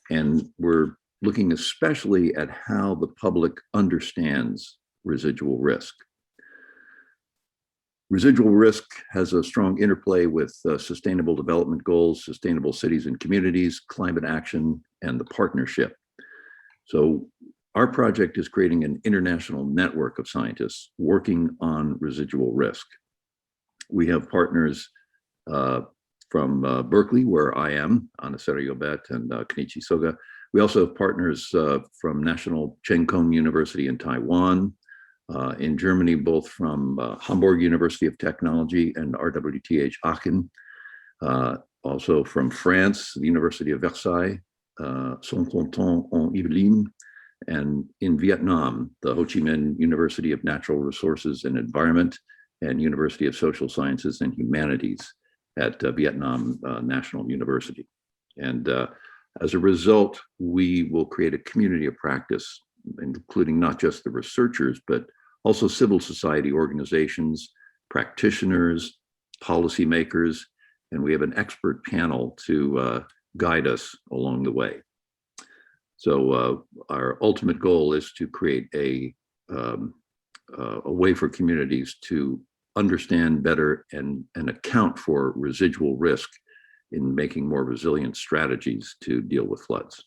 And we're looking especially at how the public understands residual risk. Residual risk has a strong interplay with sustainable development goals, sustainable cities and communities, climate action, and the partnership. So our project is creating an international network of scientists working on residual risk. We have partners from Berkeley, where I am, Anna Seriobet and Kenichi Soga. We also have partners from National Cheng Kung University in Taiwan, in Germany, both from Hamburg University of Technology and RWTH Aachen, also from France, the University of Versailles, Saint-Quentin-en-Yvelines, and in Vietnam, the Ho Chi Minh University of Natural Resources and Environment and University of Social Sciences and Humanities at Vietnam National University. And as a result, we will create a community of practice, including not just the researchers, but also civil society organizations, practitioners, policymakers, and we have an expert panel to guide us along the way. So our ultimate goal is to create a way for communities to understand better and account for residual risk in making more resilient strategies to deal with floods.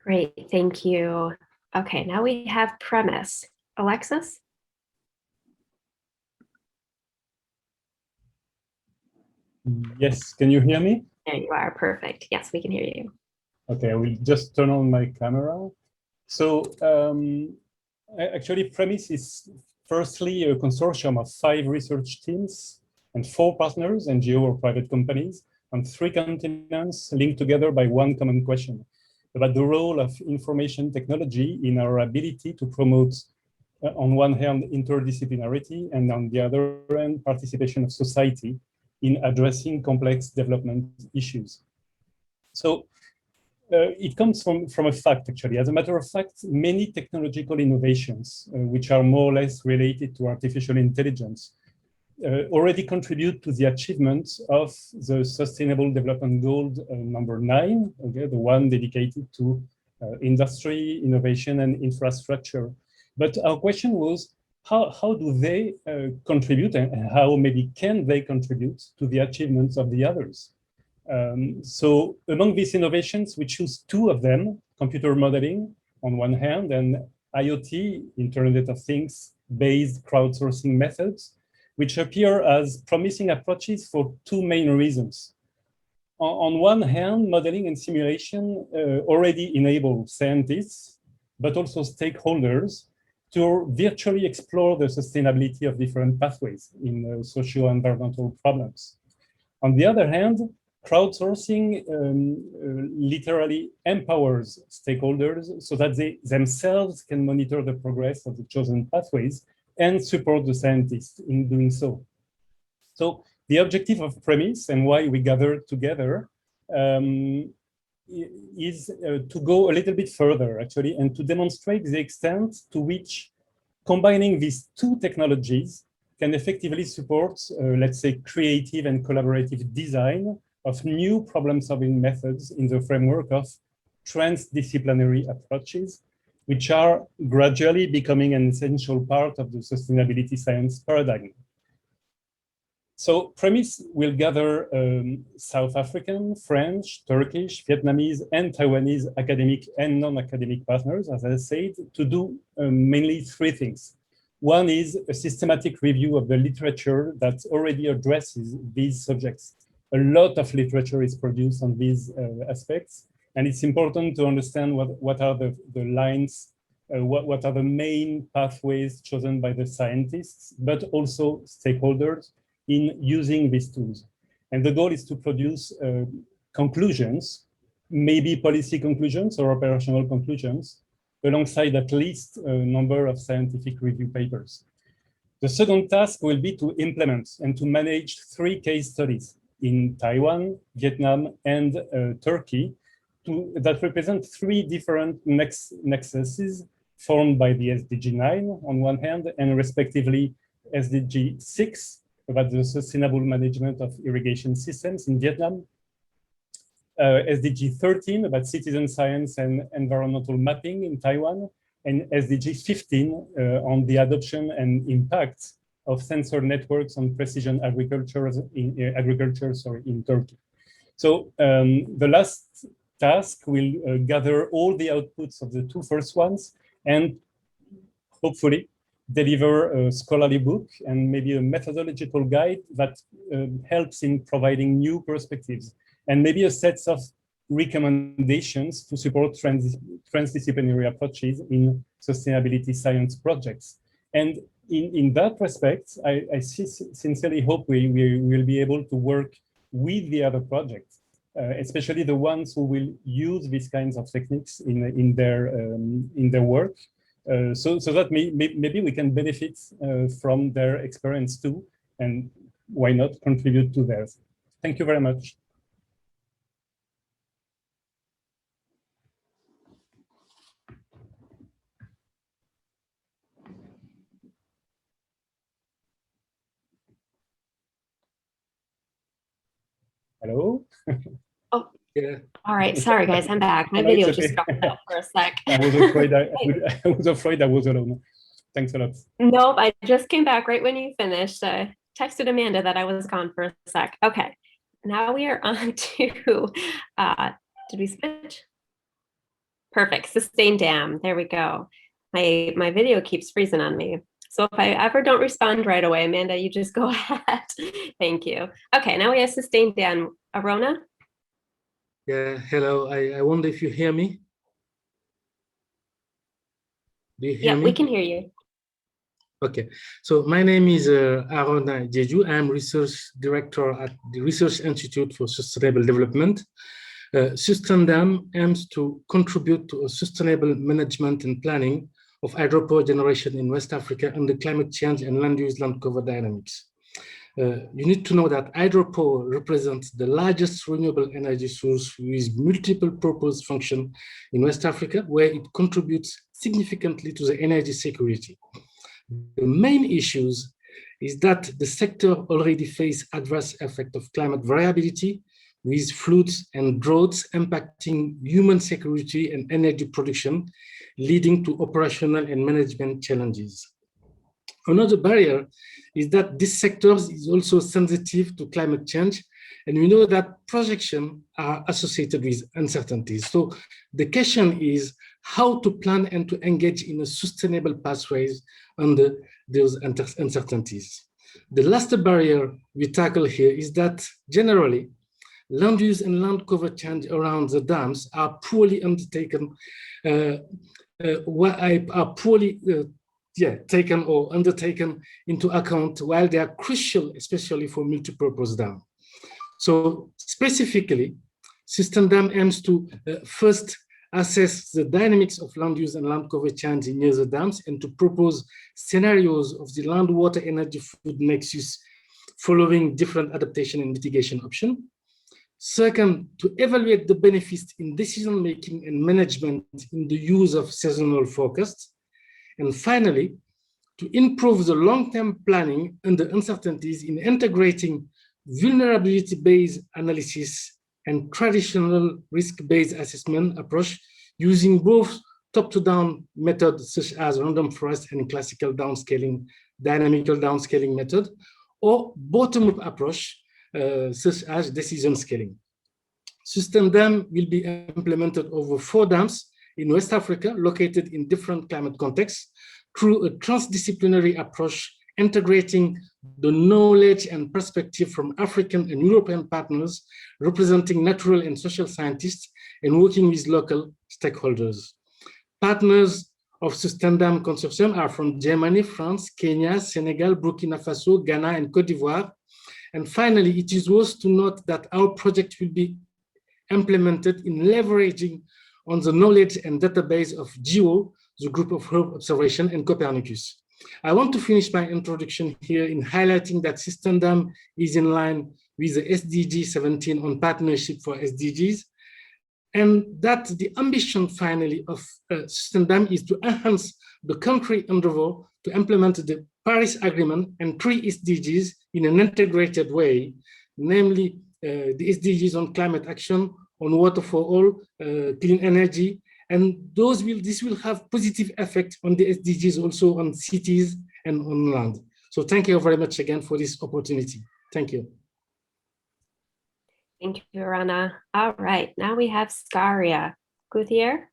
Great, thank you. Okay, now we have premise. Alexis? Yes, can you hear me? There you are, perfect. Yes, we can hear you. Okay, I will just turn on my camera. So actually premise is firstly a consortium of 5 research teams and 4 partners, NGO or private companies, on 3 continents linked together by one common question about the role of information technology in our ability to promote, on one hand, interdisciplinarity, and on the other hand, participation of society in addressing complex development issues. So it comes from a fact, actually. As a matter of fact, many technological innovations, which are more or less related to artificial intelligence, already contribute to the achievement of the Sustainable Development Goal number 9, okay, the one dedicated to industry, innovation, and infrastructure. But our question was, how do they contribute, and how maybe can they contribute to the achievements of the others? So among these innovations, we choose 2 of them, computer modeling on one hand, and IoT, Internet of Things, based crowdsourcing methods, which appear as promising approaches for 2 main reasons. on one hand, modeling and simulation already enable scientists, but also stakeholders, to virtually explore the sustainability of different pathways in socio-environmental problems. On the other hand, crowdsourcing literally empowers stakeholders so that they themselves can monitor the progress of the chosen pathways and support the scientists in doing so. So the objective of Premise and why we gathered together is to go a little bit further, actually, and to demonstrate the extent to which combining these two technologies can effectively support, let's say, creative and collaborative design of new problem-solving methods in the framework of transdisciplinary approaches, which are gradually becoming an essential part of the sustainability science paradigm. So Premise will gather South African, French, Turkish, Vietnamese, and Taiwanese academic and non-academic partners, as I said, to do mainly three things. One is a systematic review of the literature that already addresses these subjects. A lot of literature is produced on these aspects, and it's important to understand what are the lines, what are the main pathways chosen by the scientists, but also stakeholders in using these tools. And the goal is to produce conclusions, maybe policy conclusions or operational conclusions, alongside at least a number of scientific review papers. The second task will be to implement and to manage 3 case studies in Taiwan, Vietnam, and Turkey that represent 3 different nexuses formed by the SDG 9 on one hand, and respectively SDG 6 about the sustainable management of irrigation systems in Vietnam, SDG 13 about citizen science and environmental mapping in Taiwan, and SDG 15 on the adoption and impact of sensor networks on precision agriculture in Turkey. So the last task will gather all the outputs of the 2 first ones and hopefully deliver a scholarly book and maybe a methodological guide that helps in providing new perspectives, and maybe a set of recommendations to support transdisciplinary approaches in sustainability science projects. And in that respect, I sincerely hope we will be able to work with the other projects, especially the ones who will use these kinds of techniques in their work, so that maybe we can benefit from their experience too, and why not contribute to theirs. Thank you very much. Hello? Oh, yeah. All right. Sorry, guys. I'm back. My video just dropped out for a sec. I was afraid I was alone. Thanks a lot. Nope. I just came back right when you finished. I texted Amanda that I was gone for a sec. Okay. Now we are on to, did we switch? Perfect. Sustain dam. There we go. My video keeps freezing on me. So if I ever don't respond right away, Amanda, you just go ahead. Thank you. Okay, now we have Sustain dam. Arona? Yeah, hello. I wonder if you hear me. Do you hear me? Yeah, we can hear you. Okay, so my name is Arona Jeju. I am research director at the Research Institute for Sustainable Development. Sustain dam aims to contribute to a sustainable management and planning of hydropower generation in West Africa under climate change and land use land cover dynamics. You need to know that hydropower represents the largest renewable energy source with multiple purpose function in West Africa, where it contributes significantly to the energy security. The main issues is that the sector already faces adverse effects of climate variability, with floods and droughts impacting human security and energy production, leading to operational and management challenges. Another barrier is that this sector is also sensitive to climate change, and we know that projections are associated with uncertainties. So the question is how to plan and to engage in a sustainable pathways under those uncertainties. The last barrier we tackle here is that generally, land use and land cover change around the dams are poorly undertaken, taken or undertaken into account, while they are crucial, especially for multipurpose dam. So specifically, System Dam aims to first assess the dynamics of land use and land cover change near the dams and to propose scenarios of the land, water, energy, food nexus following different adaptation and mitigation options. Second, to evaluate the benefits in decision-making and management in the use of seasonal forecasts. And finally, to improve the long-term planning under uncertainties in integrating vulnerability-based analysis and traditional risk-based assessment approach using both top-to-down methods such as random forest and classical downscaling, dynamical downscaling method, or bottom-up approach such as decision scaling. System Dam will be implemented over 4 dams in West Africa, located in different climate contexts, through a transdisciplinary approach, integrating the knowledge and perspective from African and European partners, representing natural and social scientists, and working with local stakeholders. Partners of System Dam Consortium are from Germany, France, Kenya, Senegal, Burkina Faso, Ghana, and Cote d'Ivoire. And finally, it is worth to note that our project will be implemented in leveraging on the knowledge and database of GEO, the Group of Earth Observation, and Copernicus. I want to finish my introduction here in highlighting that System Dam is in line with the SDG 17 on partnership for SDGs, and that the ambition finally of System Dam is to enhance the country endeavor to implement the Paris Agreement and 3 SDGs in an integrated way, namely the SDGs on climate action, on water for all, clean energy, and this will have positive effect on the SDGs also on cities and on land. So thank you very much again for this opportunity. Thank you. Thank you, Rana. All right, now we have Scaria. Guthier?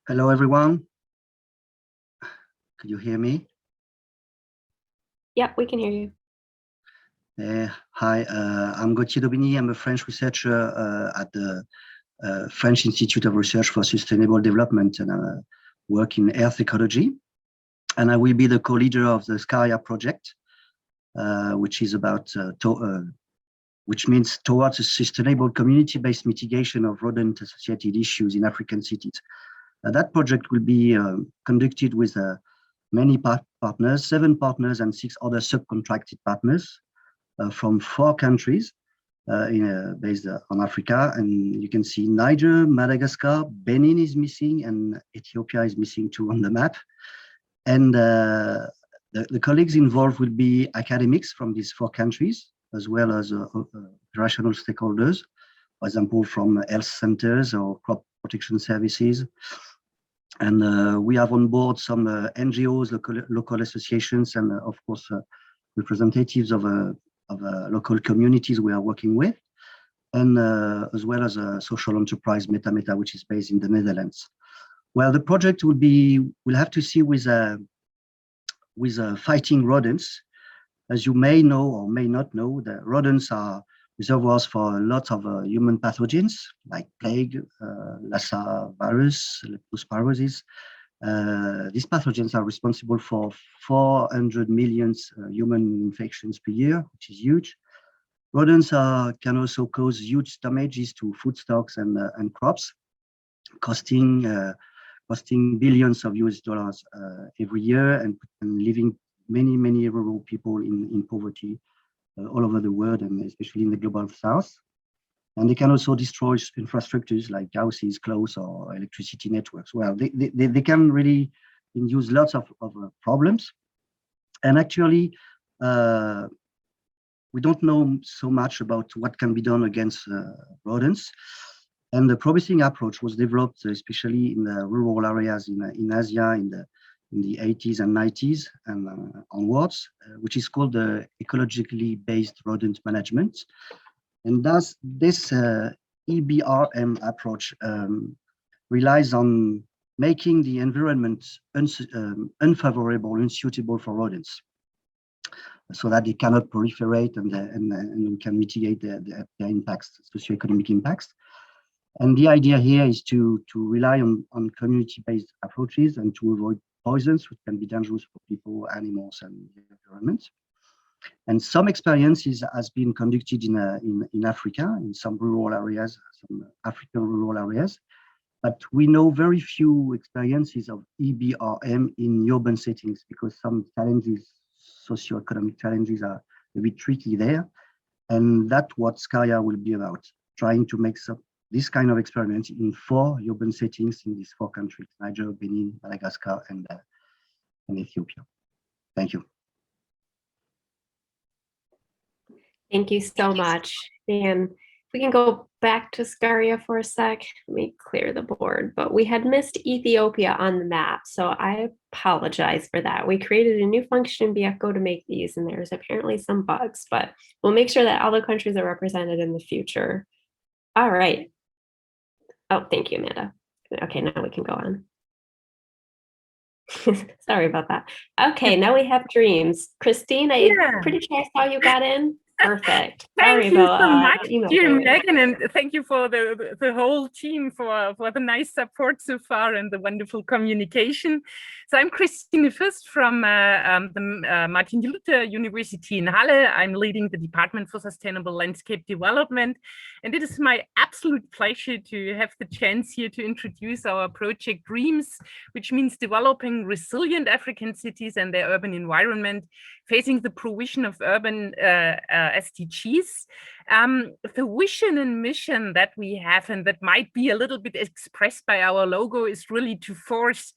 Hello, everyone. Could you hear me? Yep, we can hear you. Hi, I'm Gauthier Daubigny. I'm a French researcher at the French Institute of Research for Sustainable Development, and I work in earth ecology. And I will be the co-leader of the Scaria project, which is about, which means towards a sustainable community-based mitigation of rodent-associated issues in African cities. That project will be conducted with many partners, 7 partners and 6 other subcontracted partners from 4 countries based on Africa. And you can see Niger, Madagascar, Benin is missing, and Ethiopia is missing too on the map. And the colleagues involved will be academics from these 4 countries, as well as operational stakeholders, for example, from health centers or crop protection services. And we have on board some NGOs, local associations, and of course, representatives of local communities we are working with, and as well as a social enterprise, Meta, which is based in the Netherlands. Well, the project will have to see with fighting rodents. As you may know or may not know, the rodents are reservoirs for lots of human pathogens like plague, Lassa virus, leptospirosis. These pathogens are responsible for 400 million human infections per year, which is huge. Rodents can also cause huge damages to food stocks and crops, costing billions of US dollars every year, and leaving many rural people in poverty all over the world, and especially in the global south. And they can also destroy infrastructures like houses, clothes, or electricity networks. Well, they can really induce lots of problems. And actually, we don't know so much about what can be done against rodents. And the promising approach was developed especially in the rural areas in Asia in the 80s and 90s and onwards, which is called the ecologically based rodent management. And thus this EBRM approach relies on making the environment unfavorable, unsuitable for rodents. so that they cannot proliferate and we can mitigate their impacts, socioeconomic impacts. And the idea here is to rely on community-based approaches and to avoid poisons, which can be dangerous for people, animals, and the environment. And some experiences has been conducted in Africa, in some rural areas, some African rural areas. But we know very few experiences of EBRM in urban settings because some challenges, socioeconomic challenges, are a bit tricky there. And that's what SCARIA will be about, trying to make this kind of experiment in 4 urban settings in these 4 countries: Niger, Benin, Madagascar, and Ethiopia. Thank you. Thank you so much. And we can go back to SCARIA for a sec. Let me clear the board, but we had missed Ethiopia on the map, so I apologize for that. We created a new function in BFGO to make these, and there's apparently some bugs, but we'll make sure that all the countries are represented in the future. All right. Oh, thank you, Amanda. Okay, now we can go on. Sorry about that. Okay, now we have dreams. Christine, I'm pretty sure I saw you got in. Perfect. Thank you so much, email dear failure. Megan, and thank you for the whole team for the nice support so far and the wonderful communication. So I'm Christine Fürst from the Martin Luther University in Halle. I'm leading the Department for Sustainable Landscape Development, and it is my absolute pleasure to have the chance here to introduce our project DREAMS, which means developing resilient African cities and their urban environment, facing the provision of urban SDGs. The vision and mission that we have, and that might be a little bit expressed by our logo, is really to force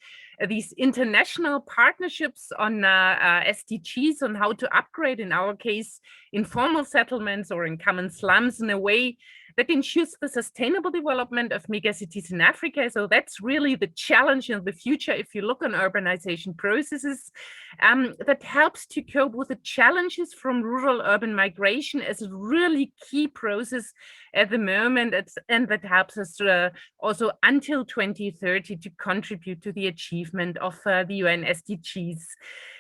these international partnerships on SDGs, on how to upgrade, in our case, informal settlements or in common slums, in a way that ensures the sustainable development of megacities in Africa. So that's really the challenge in the future. If you look on urbanization processes, that helps to cope with the challenges from rural-urban migration as a really key process at the moment, and that helps us also until 2030 to contribute to the achievement of the UN SDGs.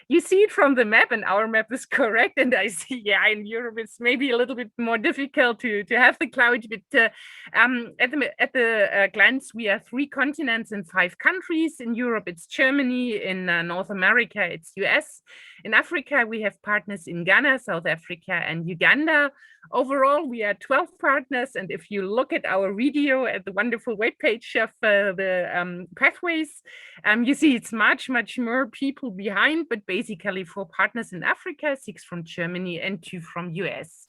You see it from the map, and our map is correct. And I see, yeah, in Europe it's maybe a little bit more difficult to have the cloud, but at the glance, we are 3 continents and 5 countries. In Europe, it's Germany. In North America, it's US. In Africa, we have partners in Ghana, South Africa, and Uganda. Overall, we are 12 partners, and if you look at our video at the wonderful webpage of the Pathways, you see it's much more people behind, but basically 4 partners in Africa, 6 from Germany and 2 from US.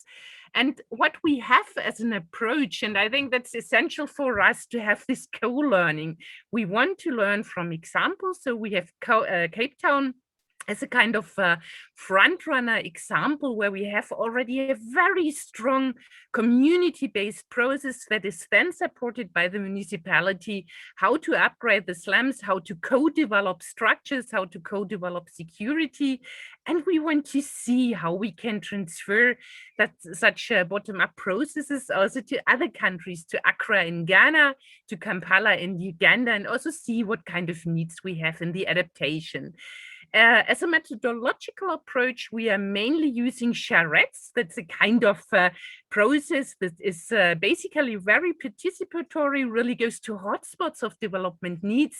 And what we have as an approach, and I think that's essential for us to have this co-learning, we want to learn from examples. So we have Cape Town as a kind of front-runner example where we have already a very strong community-based process that is then supported by the municipality, how to upgrade the slums, how to co-develop structures, how to co-develop security. And we want to see how we can transfer that such bottom-up processes also to other countries, to Accra in Ghana, to Kampala in Uganda, and also see what kind of needs we have in the adaptation. As a methodological approach, we are mainly using charrettes. That's a kind of process that is basically very participatory, really goes to hotspots of development needs,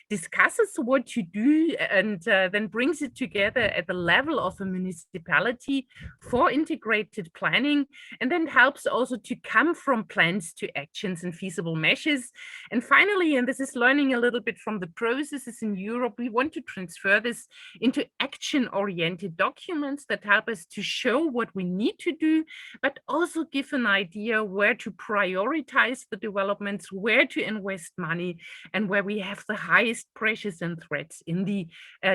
discusses what to do, and then brings it together at the level of a municipality for integrated planning, and then helps also to come from plans to actions and feasible measures. And finally, and this is learning a little bit from the processes in Europe, we want to transfer this into action-oriented documents that help us to show what we need to do, but also give an idea where to prioritize the developments, where to invest money, and where we have the highest pressures and threats in the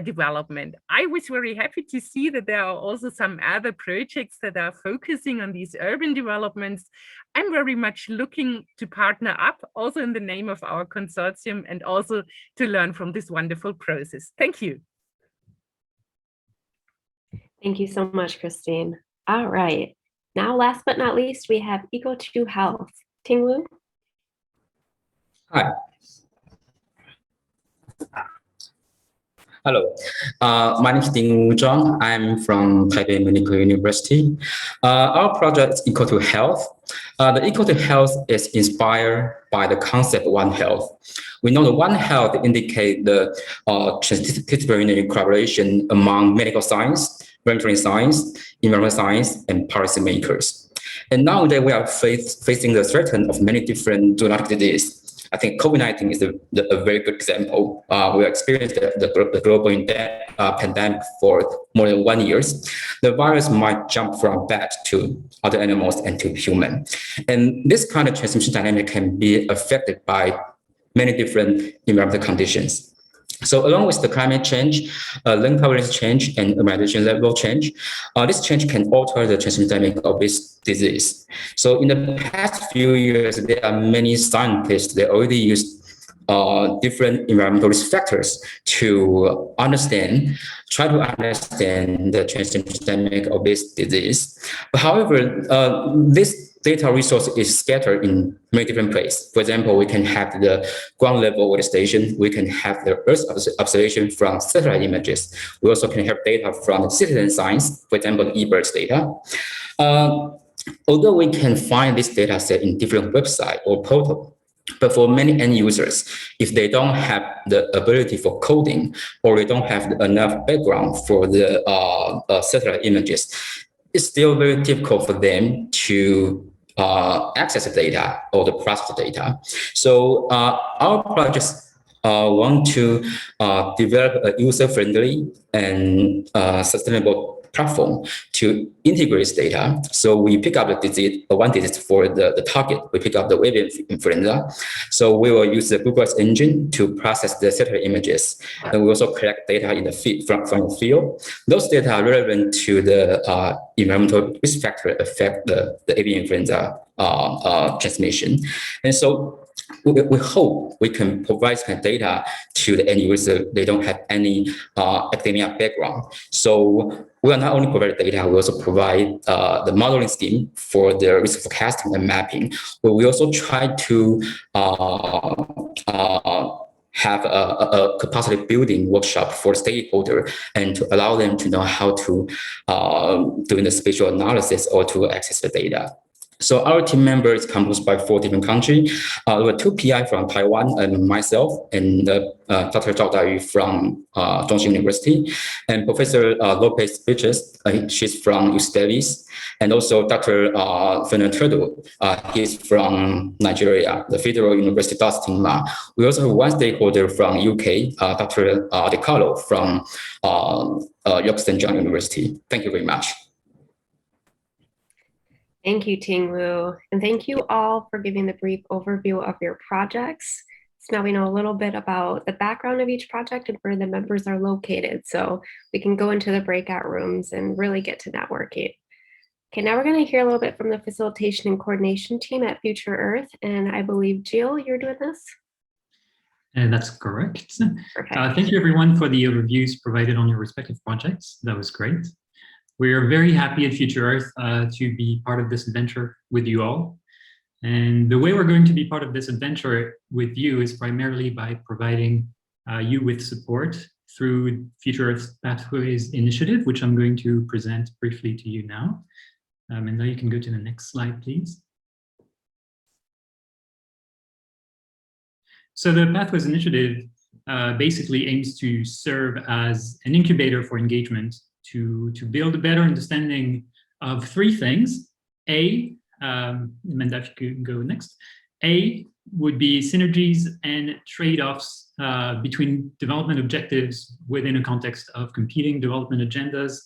development. I was very happy to see that there are also some other projects that are focusing on these urban developments. I'm very much looking to partner up also in the name of our consortium and also to learn from this wonderful process. Thank you. Thank you so much, Christine. All right. Now, last but not least, we have Eco2 Health. Tinglu? Hi. Hello, my name is Ding Wu Zhang. I'm from Taipei Medical University. Our project is Equal to Health. The Equal to Health is inspired by the concept One Health. We know that One Health indicates the transdisciplinary collaboration among medical science, veterinary science, environmental science, and policymakers. And nowadays we are facing the threat of many different zoonotic diseases. I think COVID-19 is a very good example. We experienced the global pandemic for more than 1 year. The virus might jump from bat to other animals and to human. And this kind of transmission dynamic can be affected by many different environmental conditions. So along with the climate change, land coverage change, and urbanization level change, this change can alter the transmission dynamic of this disease. So in the past few years, there are many scientists that already use different environmental risk factors to try to understand the transmission dynamic of this disease. But however, this data resource is scattered in many different places. For example, we can have the ground level weather station. We can have the Earth observation from satellite images. We also can have data from citizen science, for example, eBirds data. Although we can find this data set in different websites or portals, but for many end users, if they don't have the ability for coding or they don't have enough background for the satellite images, it's still very difficult for them to access the data or the process the data. So our projects want to develop a user-friendly and sustainable platform to integrate this data. So we pick up the disease, one disease for the target. We pick up the avian influenza. So we will use the Google Earth engine to process the satellite images. And we also collect data in the field, from the field. Those data are relevant to the environmental risk factor affect the avian influenza transmission. And so we hope we can provide some data to the end user. They don't have any academia background. So we will not only provide data, we also provide the modeling scheme for the risk forecasting and mapping. But we also try to have a capacity building workshop for stakeholder and to allow them to know how to do the spatial analysis or to access the data. So our team member is composed by 4 different countries. We have 2 PI from Taiwan and myself, and Dr. Zhao Daiyu from Zhongxin University, and Professor Lopez Bridges, she's from UC Davis, and also Dr. Fernando, he's from Nigeria, the Federal University Dustin Ma. We also have 1 stakeholder from UK, Dr. De Carlo from York St. John University. Thank you very much. Thank you, Ting-Wu, and thank you all for giving the brief overview of your projects. So now we know a little bit about the background of each project and where the members are located, so we can go into the breakout rooms and really get to networking. Okay, now we're going to hear a little bit from the facilitation and coordination team at Future Earth, and I believe, Jill, you're doing this? And that's correct. Thank you, everyone, for the overviews provided on your respective projects. That was great. We are very happy at Future Earth to be part of this adventure with you all. And the way we're going to be part of this adventure with you is primarily by providing you with support through Future Earth's Pathways initiative, which I'm going to present briefly to you now. And now you can go to the next slide, please. So the Pathways initiative basically aims to serve as an incubator for engagement to build a better understanding of 3 things. A, Amanda, if you could go next. A would be synergies and trade-offs between development objectives within a context of competing development agendas,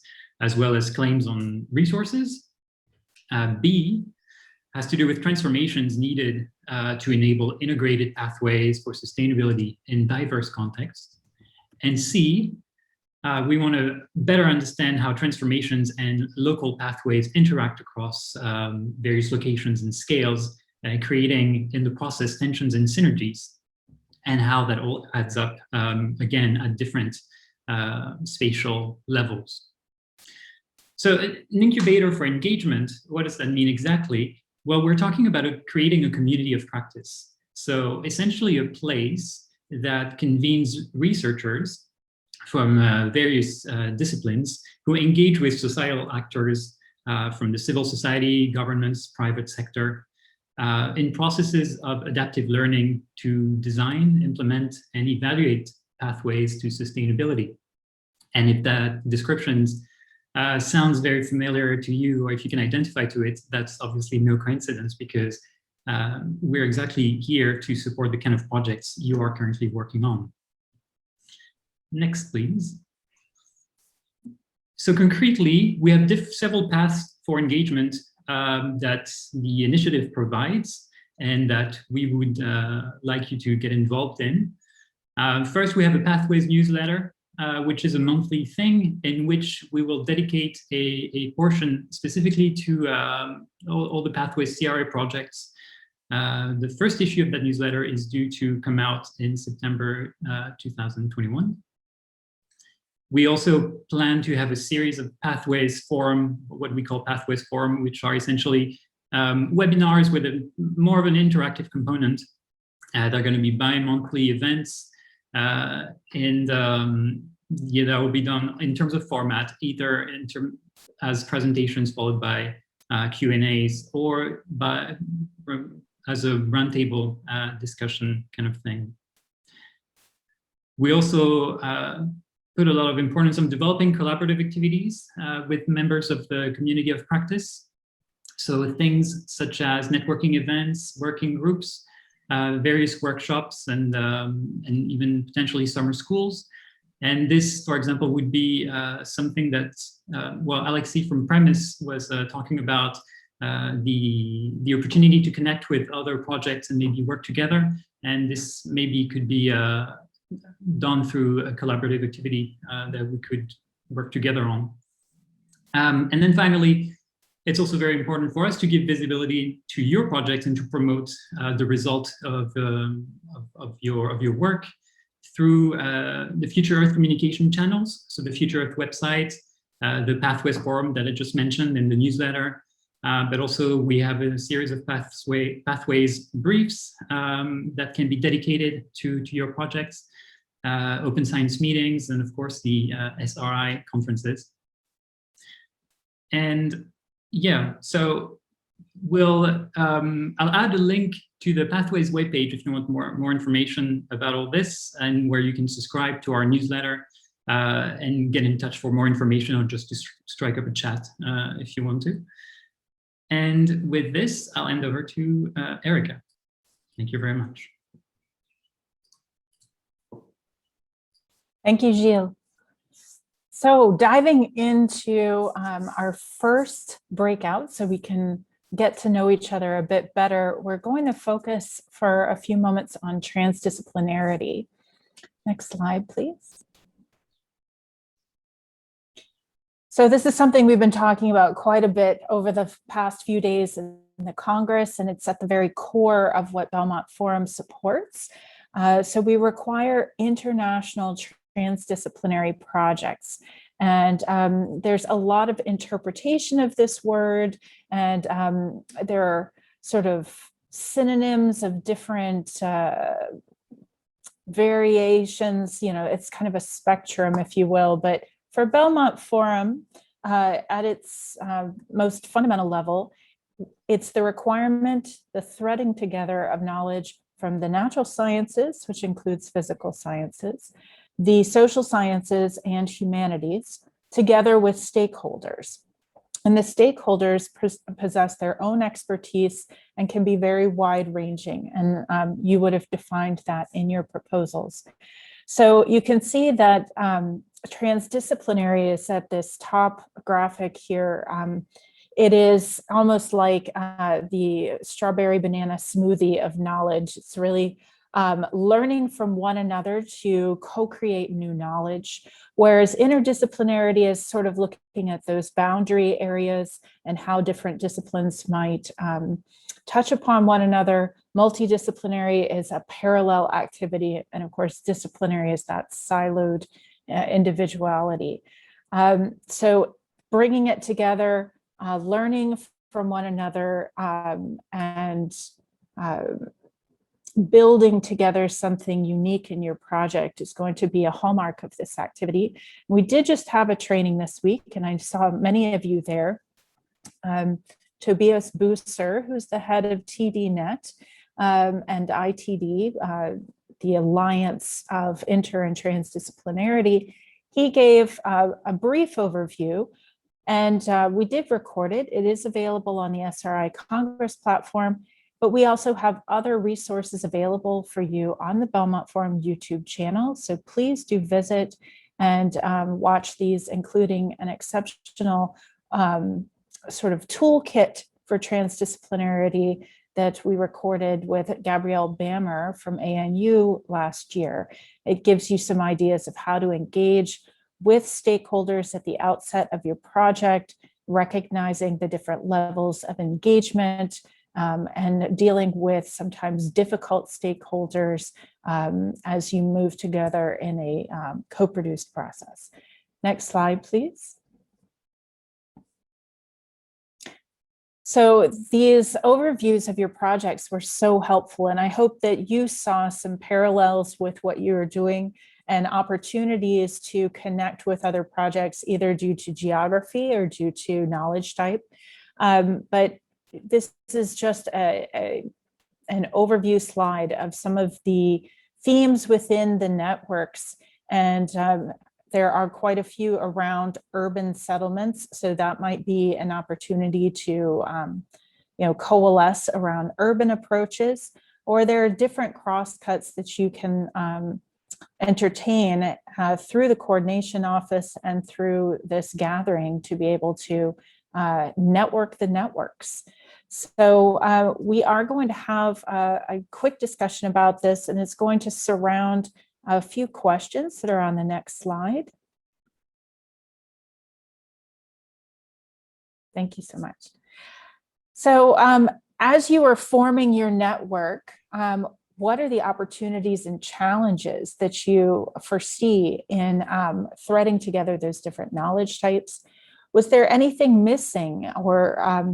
as well as claims on resources. B has to do with transformations needed to enable integrated pathways for sustainability in diverse contexts. And C, we want to better understand how transformations and local pathways interact across various locations and scales, creating in the process tensions and synergies, and how that all adds up, again, at different spatial levels. So an incubator for engagement, what does that mean exactly? Well, we're talking about creating a community of practice. So essentially a place that convenes researchers from various disciplines who engage with societal actors from the civil society, governments, private sector, in processes of adaptive learning to design, implement, and evaluate pathways to sustainability. And if that descriptions sounds very familiar to you, or if you can identify to it, that's obviously no coincidence, because we're exactly here to support the kind of projects you are currently working on. Next, please. So concretely, we have several paths for engagement that the initiative provides and that we would like you to get involved in. First, we have a Pathways newsletter, which is a monthly thing in which we will dedicate a portion specifically to all the Pathways CRA projects. The first issue of that newsletter is due to come out in September 2021. We also plan to have a series of Pathways Forum, what we call Pathways Forum, which are essentially webinars with more of an interactive component. They're going to be bi-monthly events, and yeah, that will be done in terms of format, either as presentations followed by Q&As, or as a roundtable discussion kind of thing. We also put a lot of importance on developing collaborative activities with members of the community of practice. So things such as networking events, working groups, various workshops, and even potentially summer schools. And this, for example, would be something that, well, Alexi from Premise was talking about, the opportunity to connect with other projects and maybe work together. And this maybe could be done through a collaborative activity that we could work together on. And then finally, it's also very important for us to give visibility to your projects and to promote the result of your work through the Future Earth communication channels. So the Future Earth website, the Pathways Forum that I just mentioned in the newsletter, but also we have a series of Pathways briefs that can be dedicated to your projects, open science meetings, and of course the SRI conferences. And yeah, so I'll add a link to the Pathways webpage if you want more information about all this, and where you can subscribe to our newsletter and get in touch for more information, or just to strike up a chat if you want to. And with this, I'll hand over to Erica. Thank you very much. Thank you, Gilles. So diving into our first breakout, so we can get to know each other a bit better, we're going to focus for a few moments on transdisciplinarity. Next slide, please. So this is something we've been talking about quite a bit over the past few days in the Congress, and it's at the very core of what Belmont Forum supports. So we require international transdisciplinary projects. And there's a lot of interpretation of this word, and there are sort of synonyms of different variations. You know, it's kind of a spectrum, if you will. But for Belmont Forum, at its most fundamental level, it's the requirement, the threading together of knowledge from the natural sciences, which includes physical sciences, the social sciences and humanities, together with stakeholders. And the stakeholders possess their own expertise and can be very wide-ranging. And you would have defined that in your proposals. So you can see that transdisciplinary is at this top graphic here. It is almost like the strawberry banana smoothie of knowledge. It's really learning from one another to co-create new knowledge, whereas interdisciplinarity is sort of looking at those boundary areas and how different disciplines might touch upon one another. Multidisciplinary is a parallel activity, and of course disciplinary is that siloed individuality. So bringing it together, learning from one another, and building together something unique in your project is going to be a hallmark of this activity. We did just have a training this week, and I saw many of you there. Tobias Busser, who's the head of TDNet and ITD, the Alliance of Inter and Transdisciplinarity, he gave a brief overview, and we did record it. It is available on the SRI Congress platform, but we also have other resources available for you on the Belmont Forum YouTube channel. So please do visit and watch these, including an exceptional sort of toolkit for transdisciplinarity that we recorded with Gabrielle Bammer from ANU last year. It gives you some ideas of how to engage with stakeholders at the outset of your project, recognizing the different levels of engagement, and dealing with sometimes difficult stakeholders as you move together in a co-produced process. Next slide, please. So these overviews of your projects were so helpful, and I hope that you saw some parallels with what you're doing and opportunities to connect with other projects, either due to geography or due to knowledge type. But this is just an overview slide of some of the themes within the networks, and there are quite a few around urban settlements, so that might be an opportunity to coalesce around urban approaches, or there are different crosscuts that you can entertain through the coordination office and through this gathering to be able to network the networks. So we are going to have a quick discussion about this, and it's going to surround a few questions that are on the next slide. Thank you so much. So as you are forming your network, what are the opportunities and challenges that you foresee in threading together those different knowledge types? Was there anything missing, or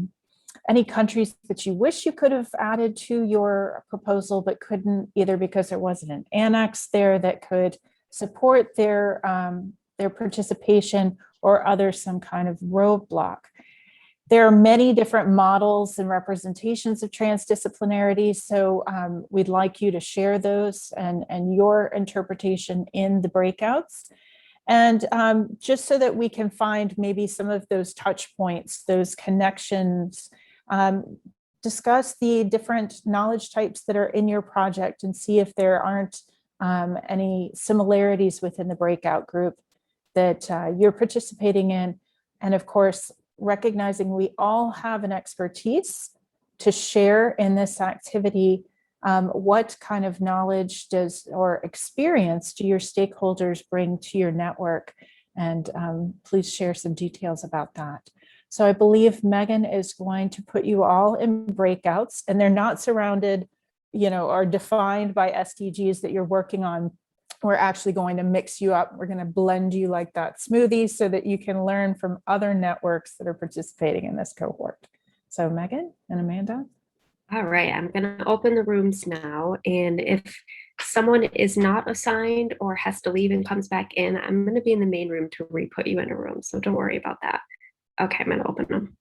any countries that you wish you could have added to your proposal but couldn't, either because there wasn't an annex there that could support their participation, or other some kind of roadblock? There are many different models and representations of transdisciplinarity, so we'd like you to share those and your interpretation in the breakouts. And just so that we can find maybe some of those touch points, those connections, discuss the different knowledge types that are in your project and see if there aren't any similarities within the breakout group that you're participating in. And of course, recognizing we all have an expertise to share in this activity. What kind of knowledge or experience do your stakeholders bring to your network? And please share some details about that. So I believe Megan is going to put you all in breakouts, and they're not surrounded, or defined by SDGs that you're working on. We're actually going to mix you up. We're going to blend you like that smoothie so that you can learn from other networks that are participating in this cohort. So Megan and Amanda. All right, I'm going to open the rooms now. And if someone is not assigned or has to leave and comes back in, I'm going to be in the main room to re-put you in a room. So don't worry about that. Okay, I'm going to open them.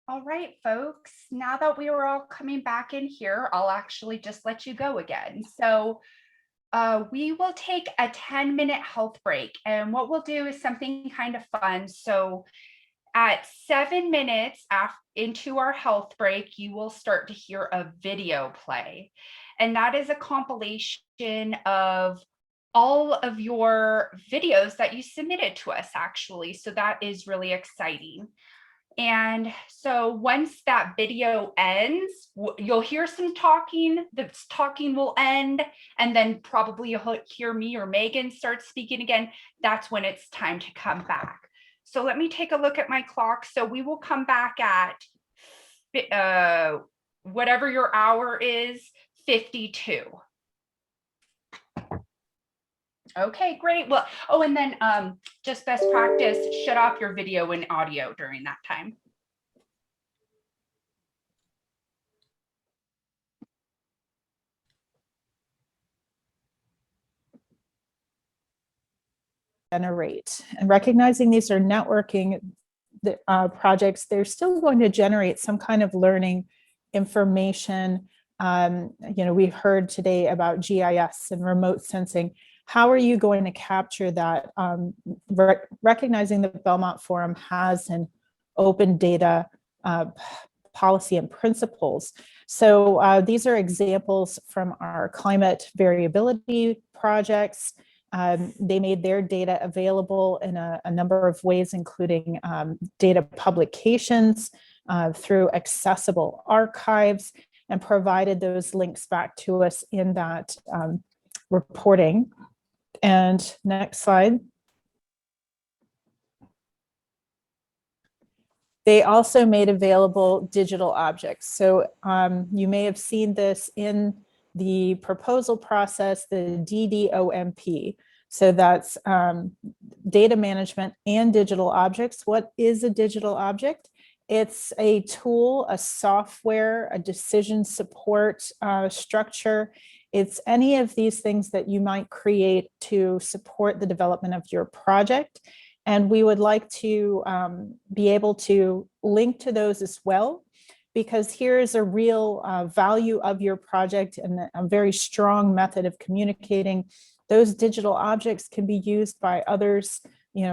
All right, folks, now that we are all coming back in here, I'll actually just let you go again. So we will take a 10-minute health break, and what we'll do is something kind of fun. So at 7 minutes into our health break, you will start to hear a video play. And that is a compilation of all of your videos that you submitted to us, actually. So that is really exciting. And so once that video ends, you'll hear some talking, the talking will end, and then probably you'll hear me or Megan start speaking again. That's when it's time to come back. So let me take a look at my clock. So we will come back at whatever your hour is, 52. Okay, great. Well, oh, and then just best practice, shut off your video and audio during that time. Generate and recognizing these are networking projects, they're still going to generate some kind of learning information. We've heard today about GIS and remote sensing. How are you going to capture that? Recognizing that Belmont Forum has an open data policy and principles. So these are examples from our climate variability projects. They made their data available in a number of ways, including data publications through accessible archives, and provided those links back to us in that reporting. And next slide. They also made available digital objects. So you may have seen this in the proposal process, the DDOMP. So that's data management and digital objects. What is a digital object? It's a tool, a software, a decision support structure. It's any of these things that you might create to support the development of your project. And we would like to be able to link to those as well, because here's a real value of your project and a very strong method of communicating. Those digital objects can be used by others,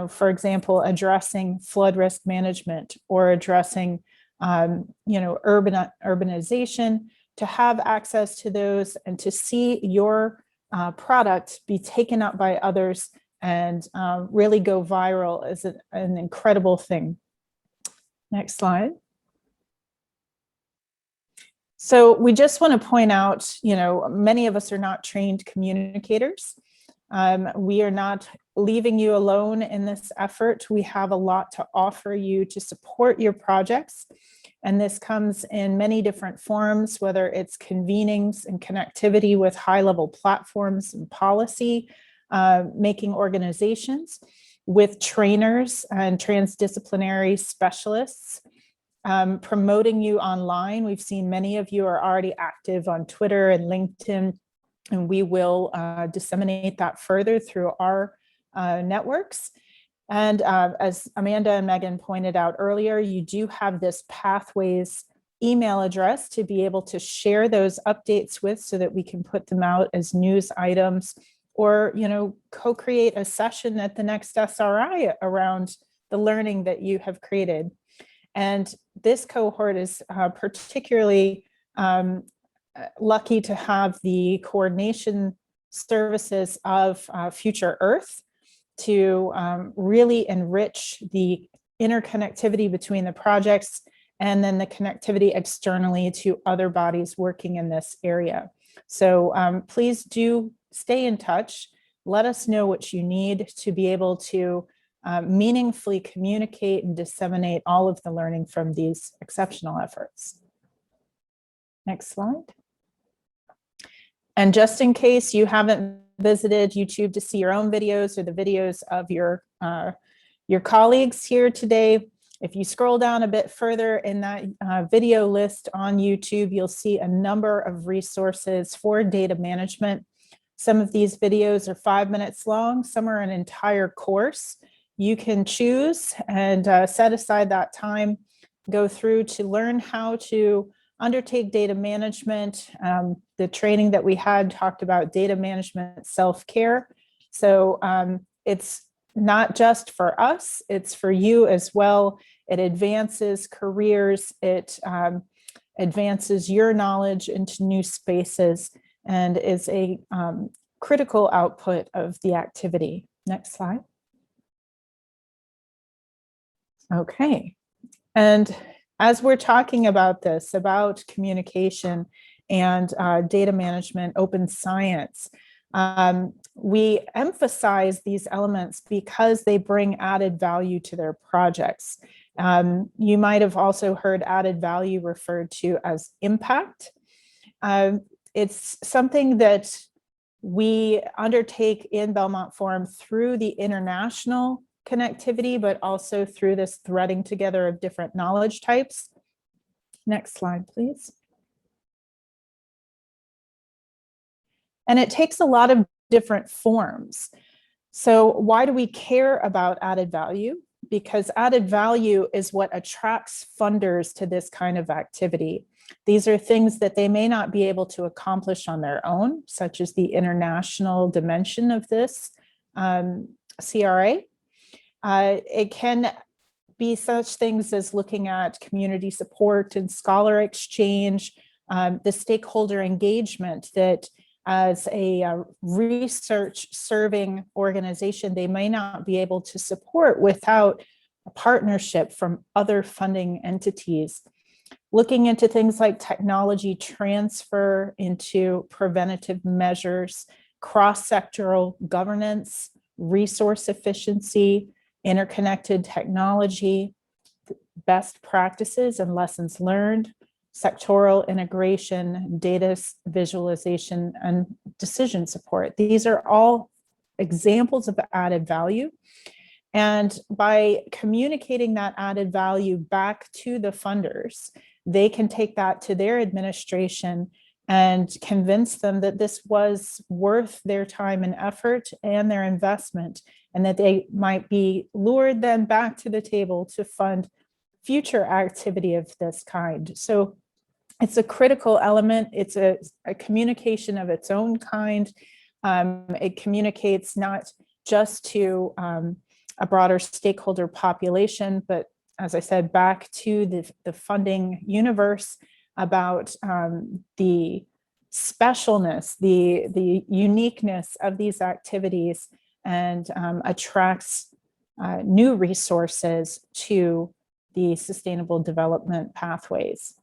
for example, addressing flood risk management or addressing, urbanization, to have access to those and to see your product be taken up by others and really go viral is an incredible thing. Next slide. So we just want to point out, many of us are not trained communicators. We are not leaving you alone in this effort. We have a lot to offer you to support your projects. And this comes in many different forms, whether it's convenings and connectivity with high-level platforms and policy, making organizations, with trainers and transdisciplinary specialists, promoting you online. We've seen many of you are already active on Twitter and LinkedIn, and we will disseminate that further through our networks. And as Amanda and Megan pointed out earlier, you do have this Pathways email address to be able to share those updates with, so that we can put them out as news items, or co-create a session at the next SRI around the learning that you have created. And this cohort is particularly lucky to have the coordination services of Future Earth to really enrich the interconnectivity between the projects and then the connectivity externally to other bodies working in this area. So please do stay in touch. Let us know what you need to be able to meaningfully communicate and disseminate all of the learning from these exceptional efforts. Next slide. And just in case you haven't visited YouTube to see your own videos or the videos of your colleagues here today, if you scroll down a bit further in that video list on YouTube, you'll see a number of resources for data management. Some of these videos are 5 minutes long, some are an entire course. You can choose and set aside that time, go through to learn how to undertake data management. The training that we had talked about data management self-care. So it's not just for us, it's for you as well. It advances careers, it advances your knowledge into new spaces, and is a critical output of the activity. Next slide. Okay, and as we're talking about this, about communication and data management, open science, we emphasize these elements because they bring added value to their projects. You might have also heard added value referred to as impact. It's something that we undertake in Belmont Forum through the international connectivity, but also through this threading together of different knowledge types. Next slide, please. And it takes a lot of different forms. So why do we care about added value? Because added value is what attracts funders to this kind of activity. These are things that they may not be able to accomplish on their own, such as the international dimension of this CRA. It can be such things as looking at community support and scholar exchange, the stakeholder engagement that as a research serving organization, they may not be able to support without a partnership from other funding entities. Looking into things like technology transfer into preventative measures, cross-sectoral governance, resource efficiency, interconnected technology, best practices and lessons learned, sectoral integration, data visualization, and decision support. These are all examples of added value. And by communicating that added value back to the funders, they can take that to their administration and convince them that this was worth their time and effort and their investment, and that they might be lured then back to the table to fund future activity of this kind. So it's a critical element. It's a communication of its own kind. It communicates not just to a broader stakeholder population, but as I said, back to the funding universe about the specialness, the uniqueness of these activities, and attracts new resources to the sustainable development pathways.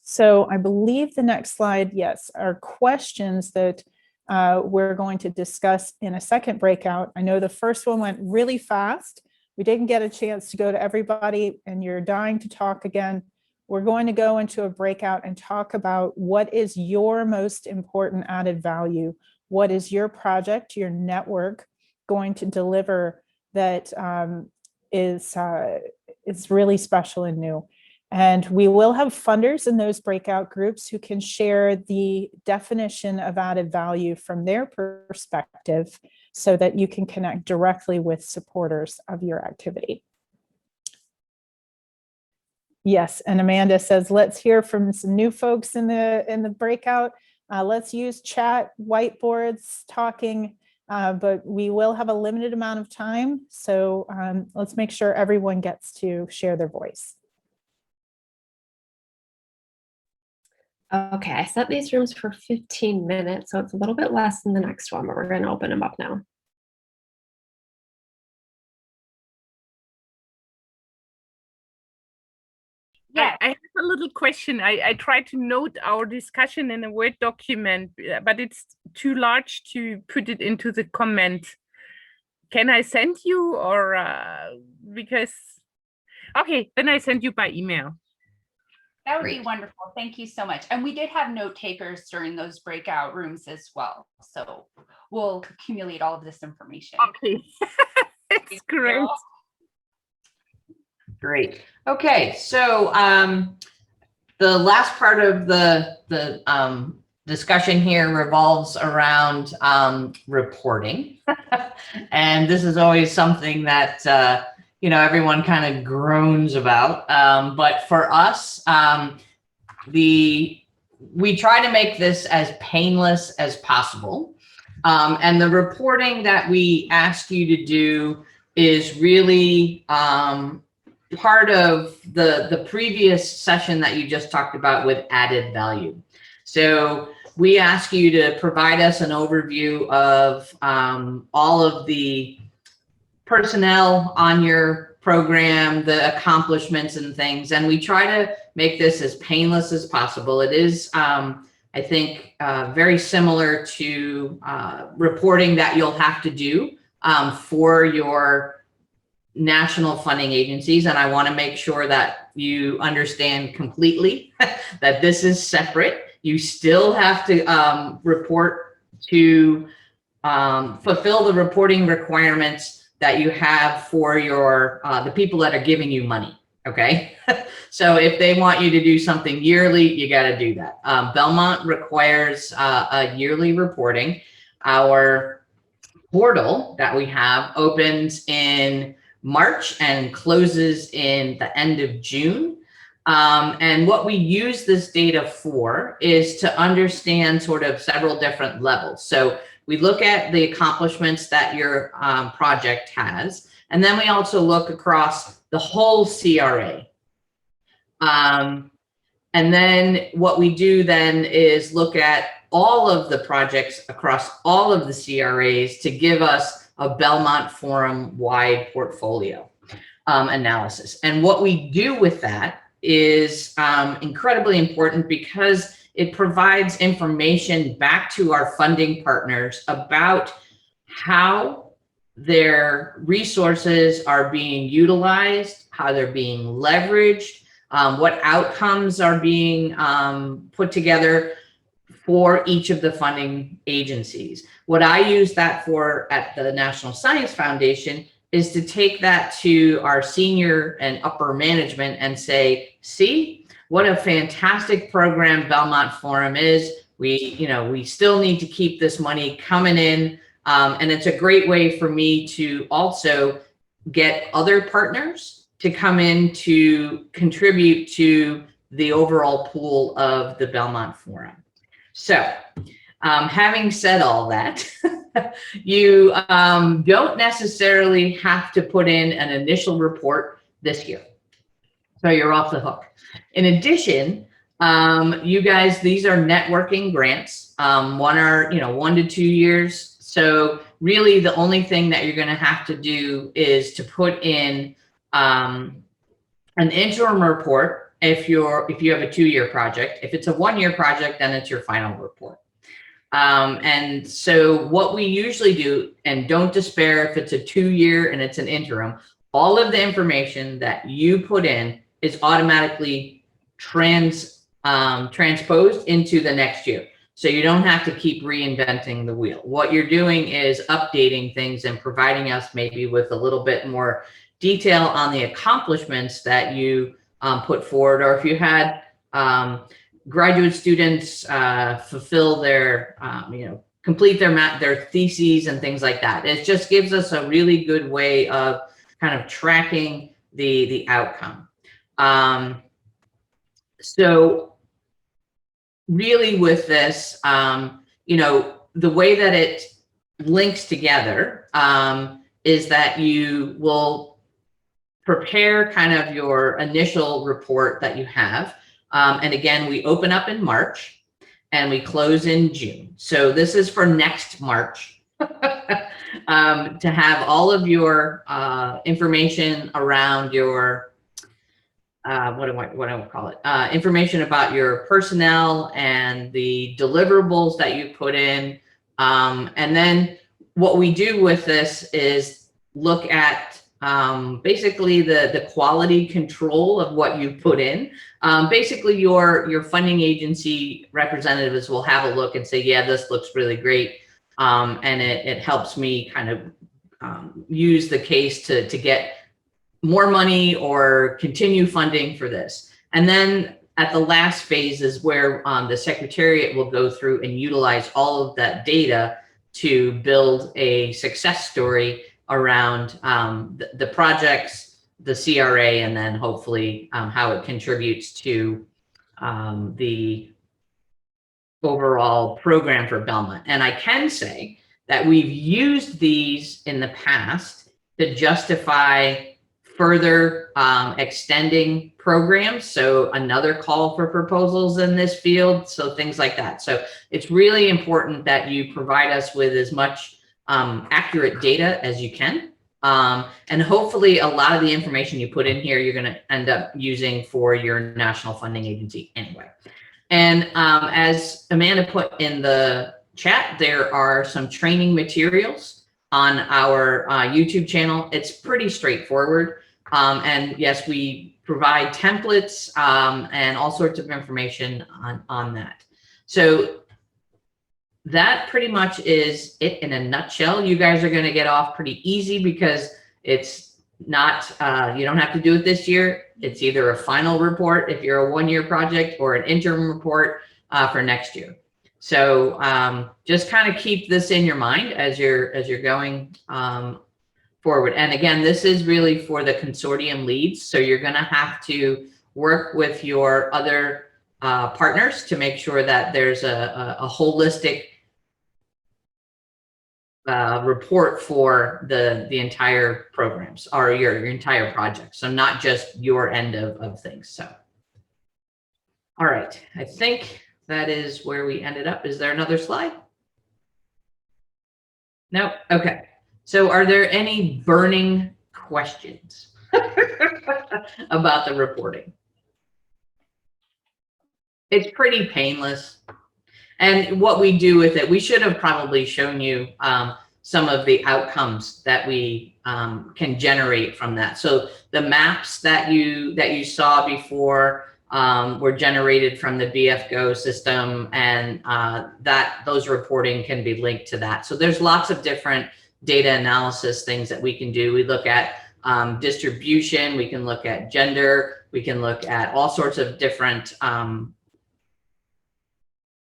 So I believe the next slide, yes, are questions that we're going to discuss in a second breakout. I know the first one went really fast. We didn't get a chance to go to everybody, and you're dying to talk again. We're going to go into a breakout and talk about what is your most important added value. What is your project, your network going to deliver that is really special and new? And we will have funders in those breakout groups who can share the definition of added value from their perspective so that you can connect directly with supporters of your activity. Yes, and Amanda says, let's hear from some new folks in the breakout. Let's use chat, whiteboards, talking, but we will have a limited amount of time. So let's make sure everyone gets to share their voice. Okay, I set these rooms for 15 minutes, so it's a little bit less than the next one, but we're going to open them up now. Yeah, I have a little question. I tried to note our discussion in a Word document, but it's too large to put it into the comment. Can I send you, or because, okay, then I send you by email. That would be wonderful. Thank you so much. And we did have note takers during those breakout rooms as well. So we'll accumulate all of this information. Okay, that's great. Great. Okay, so the last part of the discussion here revolves around reporting. And this is always something that you know, everyone kind of groans about. But for us, we try to make this as painless as possible. And the reporting that we ask you to do is really part of the previous session that you just talked about with added value. So we ask you to provide us an overview of all of the personnel on your program, the accomplishments and things, and we try to make this as painless as possible. It is, I think, very similar to reporting that you'll have to do for your national funding agencies, and I want to make sure that you understand completely that this is separate. You still have to report to fulfill the reporting requirements that you have for your the people that are giving you money. Okay, so if they want you to do something yearly, you got to do that. Belmont requires a yearly reporting. Our portal that we have opens in March and closes in the end of June. And what we use this data for is to understand sort of several different levels. So we look at the accomplishments that your project has, and then we also look across the whole CRA. And then what we do then is look at all of the projects across all of the CRAs to give us a Belmont Forum wide portfolio analysis. And what we do with that is incredibly important because it provides information back to our funding partners about how their resources are being utilized, how they're being leveraged, what outcomes are being put together for each of the funding agencies. What I use that for at the National Science Foundation is to take that to our senior and upper management and say, see, what a fantastic program Belmont Forum is. We still need to keep this money coming in. And it's a great way for me to also get other partners to come in to contribute to the overall pool of the Belmont Forum. So having said all that, you don't necessarily have to put in an initial report this year. So you're off the hook. In addition, you guys, these are networking grants. One are 1 to 2 years. So really the only thing that you're going to have to do is to put in an interim report if you have a 2-year project. If it's a 1-year project, then it's your final report. And so what we usually do, and don't despair if it's a 2-year and it's an interim, all of the information that you put in is automatically transposed into the next year. So you don't have to keep reinventing the wheel. What you're doing is updating things and providing us maybe with a little bit more detail on the accomplishments that you put forward, or if you had graduate students fulfill their, complete their theses and things like that. It just gives us a really good way of kind of tracking the outcome. So really with this, the way that it links together is that you will prepare kind of your initial report that you have. And again, we open up in March and we close in June. So this is for next March to have all of your information around your what do I call it? Information about your personnel and the deliverables that you put in. And then what we do with this is look at basically the quality control of what you put in. Basically your funding agency representatives will have a look and say, yeah, this looks really great. And it helps me kind of use the case to get more money or continue funding for this. And then at the last phase is where the Secretariat will go through and utilize all of that data to build a success story around the projects, the CRA, and then hopefully how it contributes to the overall program for Belmont. And I can say that we've used these in the past to justify further extending programs. So another call for proposals in this field. So things like that. So it's really important that you provide us with as much accurate data as you can. And hopefully a lot of the information you put in here, you're going to end up using for your national funding agency anyway. And as Amanda put in the chat, there are some training materials on our YouTube channel. It's pretty straightforward. And yes, we provide templates and all sorts of information on that. So that pretty much is it in a nutshell. You guys are going to get off pretty easy because it's not, you don't have to do it this year. It's either a final report if you're a one-year project or an interim report for next year. So just kind of keep this in your mind as you're going forward. And again, this is really for the consortium leads. So you're going to have to work with your other partners to make sure that there's a holistic report for the entire programs or your entire project. So not just your end of things. So, all right, I think that is where we ended up. Is there another slide? No. Okay. So are there any burning questions about the reporting? It's pretty painless. And what we do with it, we should have probably shown you some of the outcomes that we can generate from that. So the maps that you saw before were generated from the BFGO system, and those reporting can be linked to that. So there's lots of different data analysis things that we can do. We look at distribution, we can look at gender, we can look at all sorts of different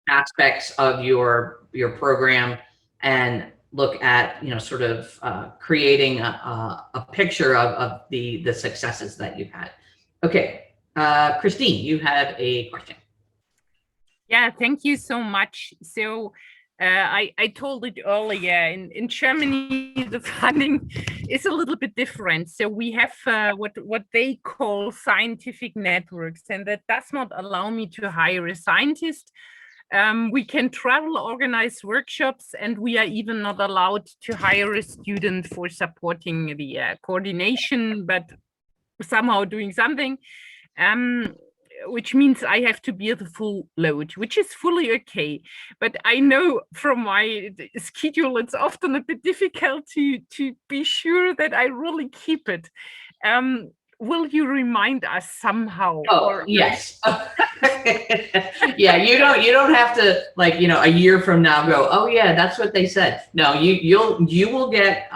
aspects of your program, and look at, you know, sort of creating a picture of the successes that you've had. Okay, Christine, you have a question. Yeah, thank you so much. So I told it earlier, in Germany, the funding is a little bit different. So we have what they call scientific networks, and that does not allow me to hire a scientist. We can travel, organize workshops, and we are even not allowed to hire a student for supporting the coordination, but somehow doing something, which means I have to bear the full load, which is fully okay. But I know from my schedule, it's often a bit difficult to be sure that I really keep it. Will you remind us somehow? Oh, yes. Yeah, you don't have to, like, you know, a year from now go, oh yeah, that's what they said. No, you will get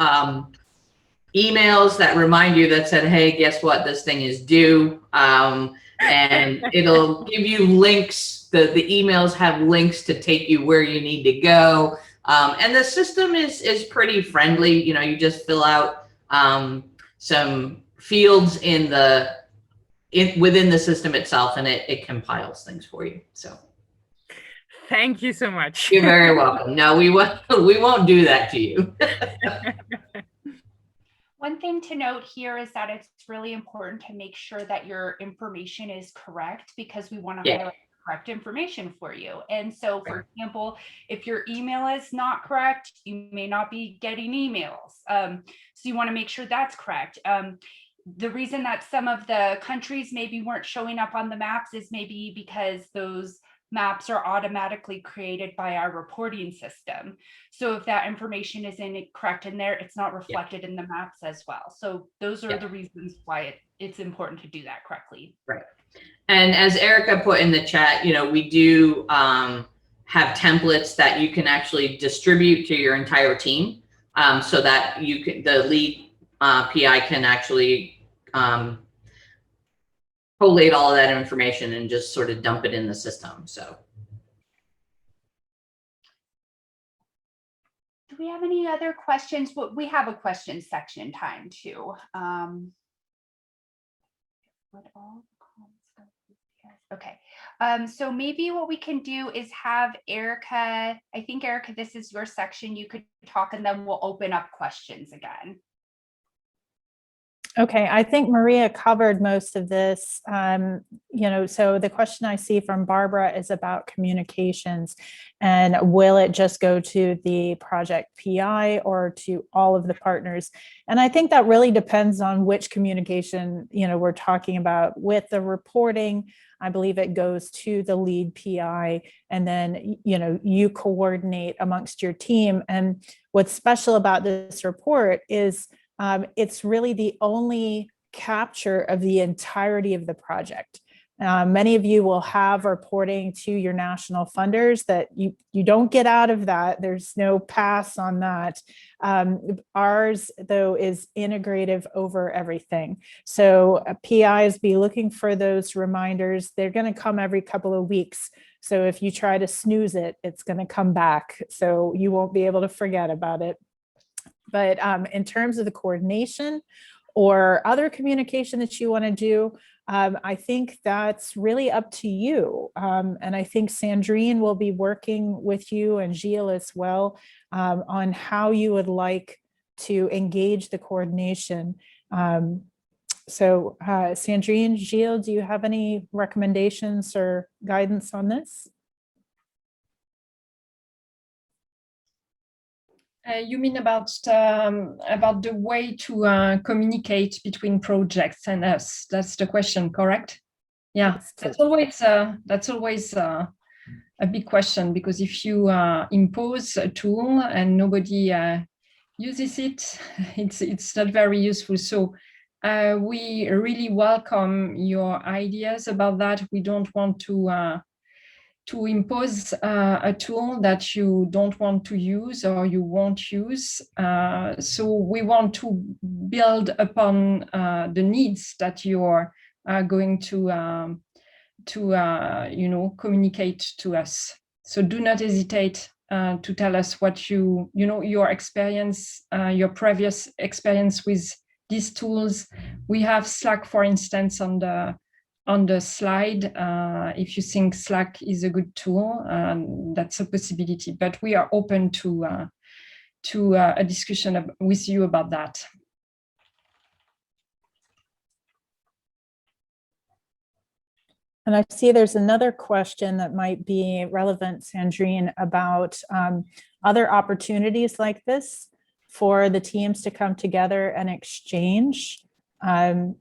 emails that remind you that said, hey, guess what, this thing is due, and it'll give you links. The emails have links to take you where you need to go, and the system is pretty friendly. You know, you just fill out some fields within the system itself, and it compiles things for you. So thank you so much. You're very welcome. No, we won't do that to you. One thing to note here is that it's really important to make sure that your information is correct, because we want to highlight correct information for you. And so, for example, if your email is not correct, you may not be getting emails. So you want to make sure that's correct. The reason that some of the countries maybe weren't showing up on the maps is maybe because those maps are automatically created by our reporting system. So if that information isn't correct in there, it's not reflected in the maps as well. So those are the reasons why it's important to do that correctly. Right. And as Erica put in the chat, you know, we do have templates that you can actually distribute to your entire team, so that you can, the lead PI can actually collate all of that information and just sort of dump it in the system. So, do we have any other questions? Well, we have a question section time too. Okay, so maybe what we can do is have Erica, I think Erica, this is your section, you could talk, and then we'll open up questions again. Okay, I think Maria covered most of this. You know, so the question I see from Barbara is about communications, and will it just go to the project PI or to all of the partners? And I think that really depends on which communication, you know, we're talking about. With the reporting, I believe it goes to the lead PI, and then, you know, you coordinate amongst your team. And what's special about this report is it's really the only capture of the entirety of the project. Many of you will have reporting to your national funders that you don't get out of that. There's no pass on that. Ours, though, is integrative over everything. So PIs be looking for those reminders. They're going to come every couple of weeks. So if you try to snooze it, it's going to come back. So you won't be able to forget about it. But in terms of the coordination or other communication that you want to do, I think that's really up to you. And I think Sandrine will be working with you and Gilles as well on how you would like to engage the coordination. So Sandrine, Gilles, do you have any recommendations or guidance on this? You mean about the way to communicate between projects and us? That's the question, correct? Yeah, that's always a big question, because if you impose a tool and nobody uses it, it's not very useful. So we really welcome your ideas about that. We don't want to impose a tool that you don't want to use or you won't use. So we want to build upon the needs that you're going to communicate to us. So do not hesitate to tell us what your experience, your previous experience with these tools. We have Slack, for instance, on the slide. If you think Slack is a good tool, that's a possibility, but we are open to a discussion with you about that. And I see there's another question that might be relevant, Sandrine, about other opportunities like this for the teams to come together and exchange. And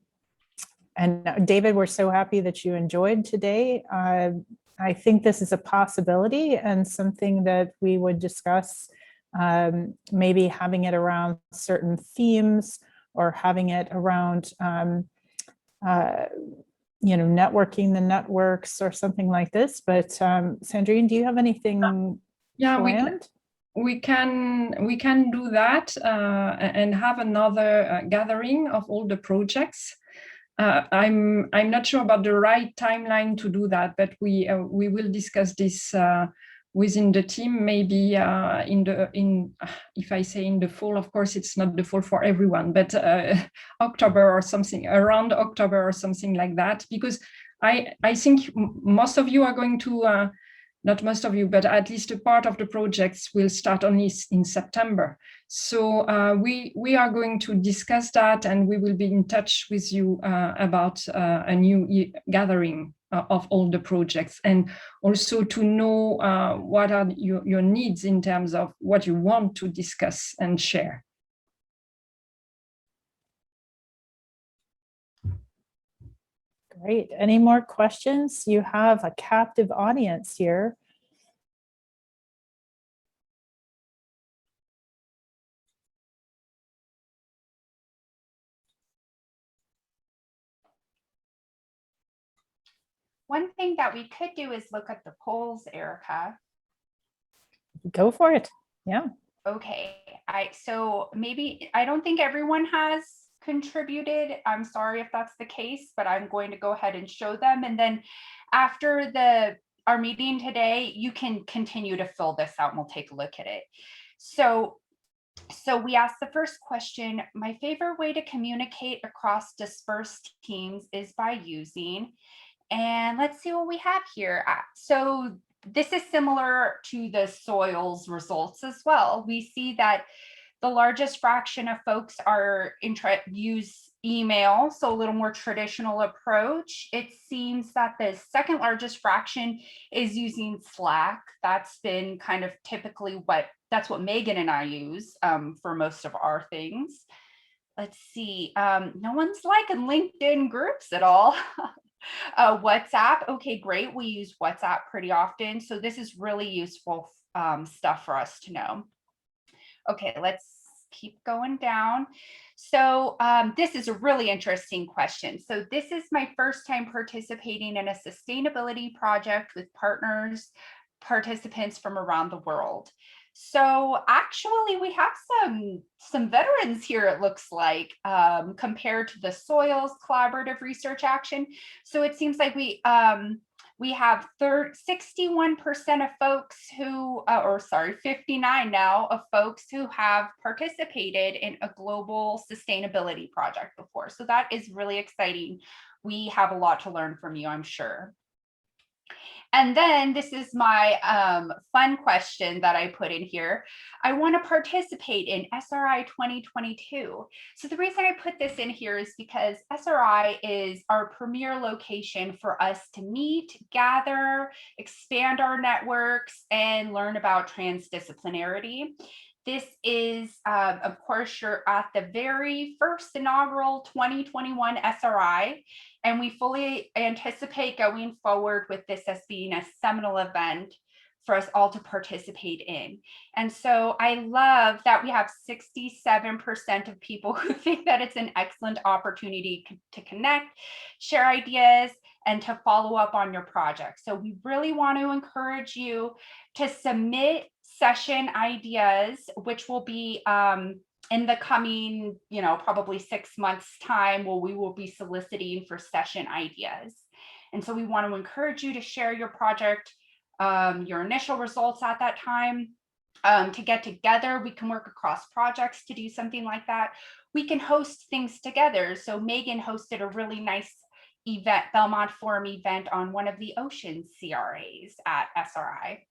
David, we're so happy that you enjoyed today. I think this is a possibility and something that we would discuss, maybe having it around certain themes or having it around, networking the networks or something like this. But Sandrine, do you have anything planned? We can do that and have another gathering of all the projects. I'm not sure about the right timeline to do that, but we will discuss this within the team. Maybe if I say in the fall, of course it's not the fall for everyone, but October or something, around October or something like that, because I think most of you are going to. Not most of you, but at least a part of the projects will start only in September. So we are going to discuss that, and we will be in touch with you about a new gathering of all the projects, and also to know what are your needs in terms of what you want to discuss and share. Great. Any more questions? You have a captive audience here. One thing that we could do is look at the polls, Erica. Go for it. Yeah. Okay. So maybe, I don't think everyone has contributed. I'm sorry if that's the case, but I'm going to go ahead and show them. And then after our meeting today, you can continue to fill this out and we'll take a look at it. So we asked the first question, my favorite way to communicate across dispersed teams is by using, and let's see what we have here. So this is similar to the soils results as well. We see that the largest fraction of folks use email, so a little more traditional approach. It seems that the second largest fraction is using Slack. That's been kind of typically that's what Megan and I use for most of our things. Let's see, no one's liking LinkedIn groups at all. WhatsApp, okay, great. We use WhatsApp pretty often. So this is really useful stuff for us to know. Okay, let's keep going down. So this is a really interesting question. So this is my first time participating in a sustainability project with participants from around the world. So actually we have some veterans here, it looks like, compared to the Soils Collaborative Research Action. So it seems like we have 61% of folks who, 59 now of folks who have participated in a global sustainability project before. So that is really exciting. We have a lot to learn from you, I'm sure. And then this is my fun question that I put in here. I want to participate in SRI 2022. So the reason I put this in here is because SRI is our premier location for us to meet, gather, expand our networks, and learn about transdisciplinarity. This is, of course, you're at the very first inaugural 2021 SRI, and we fully anticipate going forward with this as being a seminal event for us all to participate in. And so I love that we have 67% of people who think that it's an excellent opportunity to connect, share ideas, and to follow up on your project. So we really want to encourage you to submit session ideas, which will be in the coming, probably 6 months time, where we will be soliciting for session ideas. And so we want to encourage you to share your project, your initial results at that time, to get together. We can work across projects to do something like that. We can host things together. So Megan hosted a really nice event, Belmont Forum event on one of the ocean CRAs at SRI.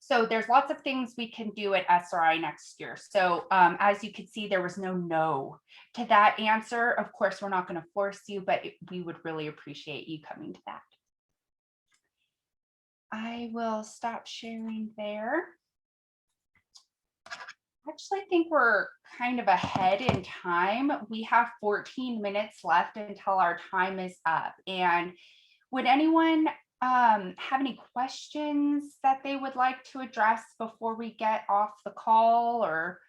So there's lots of things we can do at SRI next year. So as you can see, there was no to that answer. Of course, we're not going to force you, but we would really appreciate you coming to that. I will stop sharing there. I actually think we're kind of ahead in time. We have 14 minutes left until our time is up. And would anyone have any questions that they would like to address before we get off the call, or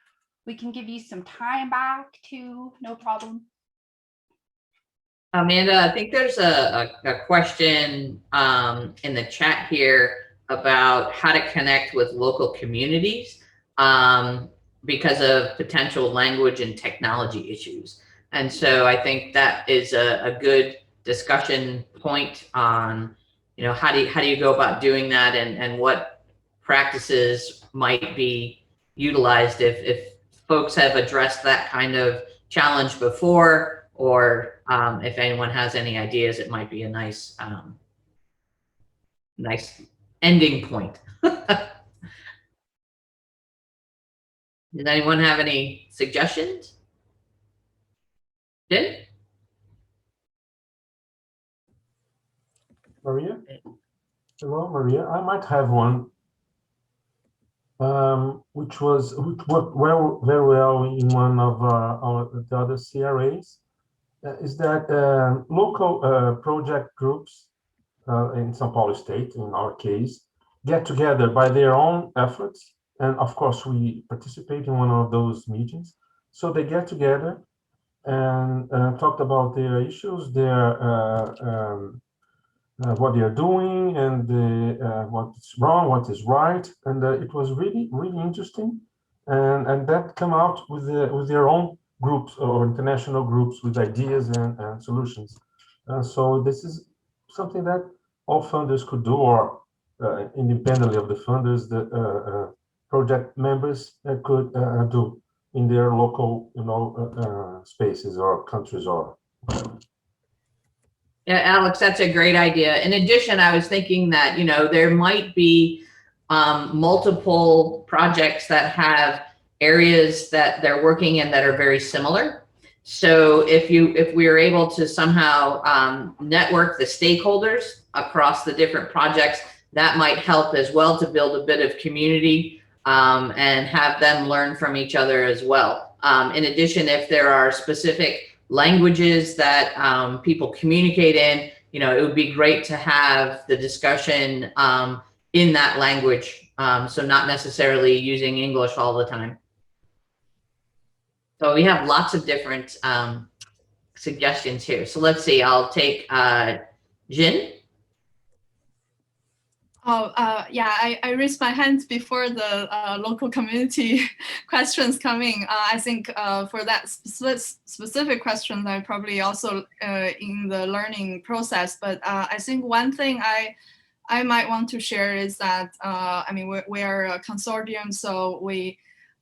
we can give you some time back too, no problem. Amanda, I think there's a question in the chat here about how to connect with local communities because of potential language and technology issues. And so I think that is a good discussion point on how do you go about doing that, and what practices might be utilized if folks have addressed that kind of challenge before, or if anyone has any ideas, it might be a nice nice ending point. Does anyone have any suggestions? Did? Maria? Hello, Maria. I might have one, which worked very well in one of the other CRAs. Is that local project groups in São Paulo State, in our case, get together by their own efforts. And of course, we participate in one of those meetings. So they get together and talked about their issues, what they are doing, and what's wrong, what is right, and it was really interesting, and that come out with their own groups or international groups with ideas and solutions. So this is something that all funders could do, or independently of the funders, the project members could do in their local, spaces or countries or whatever. Yeah, Alex, that's a great idea. In addition, I was thinking that, there might be multiple projects that have areas that they're working in that are very similar. So if we are able to somehow network the stakeholders across the different projects, that might help as well to build a bit of community and have them learn from each other as well. In addition, if there are specific languages that people communicate in, it would be great to have the discussion in that language. So not necessarily using English all the time. So we have lots of different suggestions here. So let's see, I'll take Jin. Yeah, I raised my hand before the local community questions coming. I think for that specific question, I probably also in the learning process. But I think one thing I might want to share is that I mean we are a consortium, so we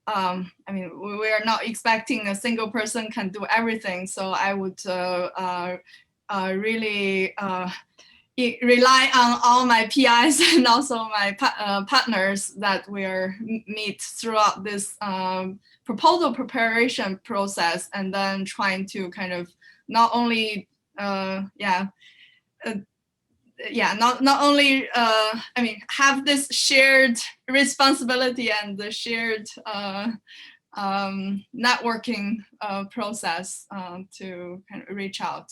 we are not expecting a single person can do everything. So I would really rely on all my PIs and also my partners that we meet throughout this proposal preparation process, and then trying to kind of not only not only have this shared responsibility and the shared networking process to kind of reach out.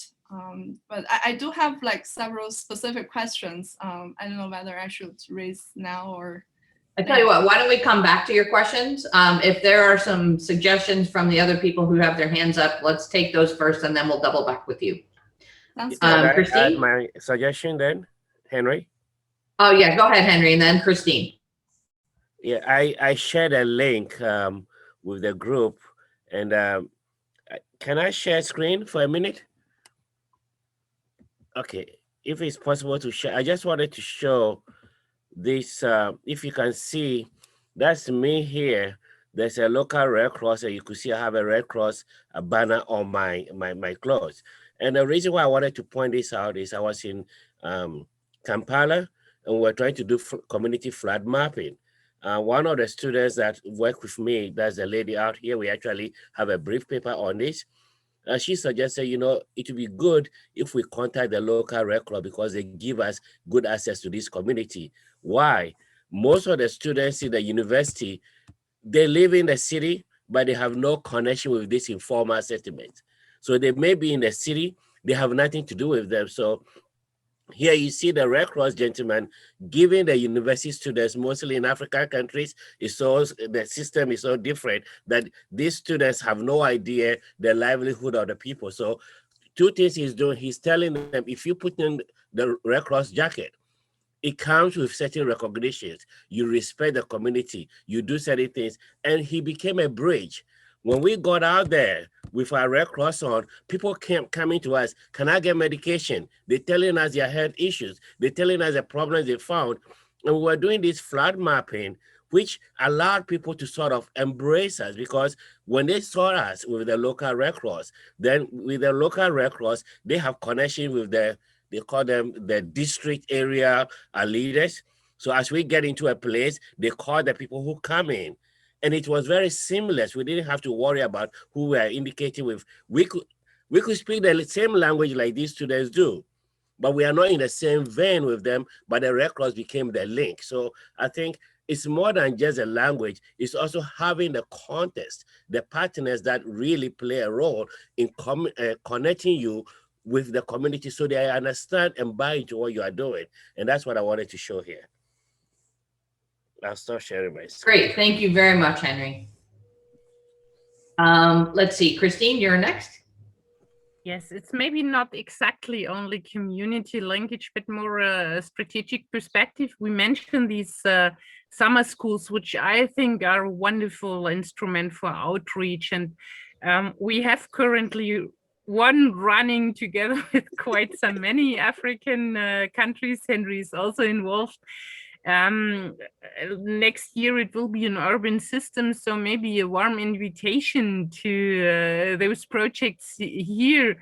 But I do have like several specific questions. I don't know whether I should raise now or. I tell you what, why don't we come back to your questions? If there are some suggestions from the other people who have their hands up, let's take those first, and then we'll double back with you. Christine? My suggestion then, Henry? Oh yeah, go ahead, Henry, and then Christine. Yeah, I shared a link with the group, and can I share screen for a minute? Okay, if it's possible to share, I just wanted to show this. If you can see, that's me here. There's a local Red Cross, and you could see I have a Red Cross a banner on my clothes. And the reason why I wanted to point this out is I was in Kampala, and we were trying to do community flood mapping. One of the students that work with me, that's the lady out here, we actually have a brief paper on this. She suggested, you know, it would be good if we contact the local Red Cross because they give us good access to this community. Why? Most of the students in the university, they live in the city, but they have no connection with this informal settlement. So they may be in the city, they have nothing to do with them. So here you see the Red Cross gentleman giving the university students, mostly in African countries, the system is so different that these students have no idea the livelihood of the people. So two things he's doing, he's telling them, if you put in the Red Cross jacket, it comes with certain recognitions. You respect the community, you do certain things, and he became a bridge. When we got out there with our Red Cross on, people kept coming to us, can I get medication? They're telling us their health issues. They're telling us the problems they found. And we were doing this flood mapping, which allowed people to sort of embrace us, because when they saw us with the local Red Cross, then with the local Red Cross, they have connection with they call them the district area leaders. So as we get into a place, they call the people who come in. And it was very seamless. We didn't have to worry about who we are indicating with. We could speak the same language like these students do, but we are not in the same vein with them, but the Red Cross became the link. So I think it's more than just a language. It's also having the context, the partners that really play a role in connecting you with the community so they understand and buy into what you are doing. And that's what I wanted to show here. I'll start sharing my screen. Great, thank you very much, Henry. Let's see, Christine, you're next. Yes, it's maybe not exactly only community linkage, but more a strategic perspective. We mentioned these summer schools, which I think are a wonderful instrument for outreach. And we have currently one running together with quite many African countries. Henry is also involved. Next year it will be an urban system, so maybe a warm invitation to those projects here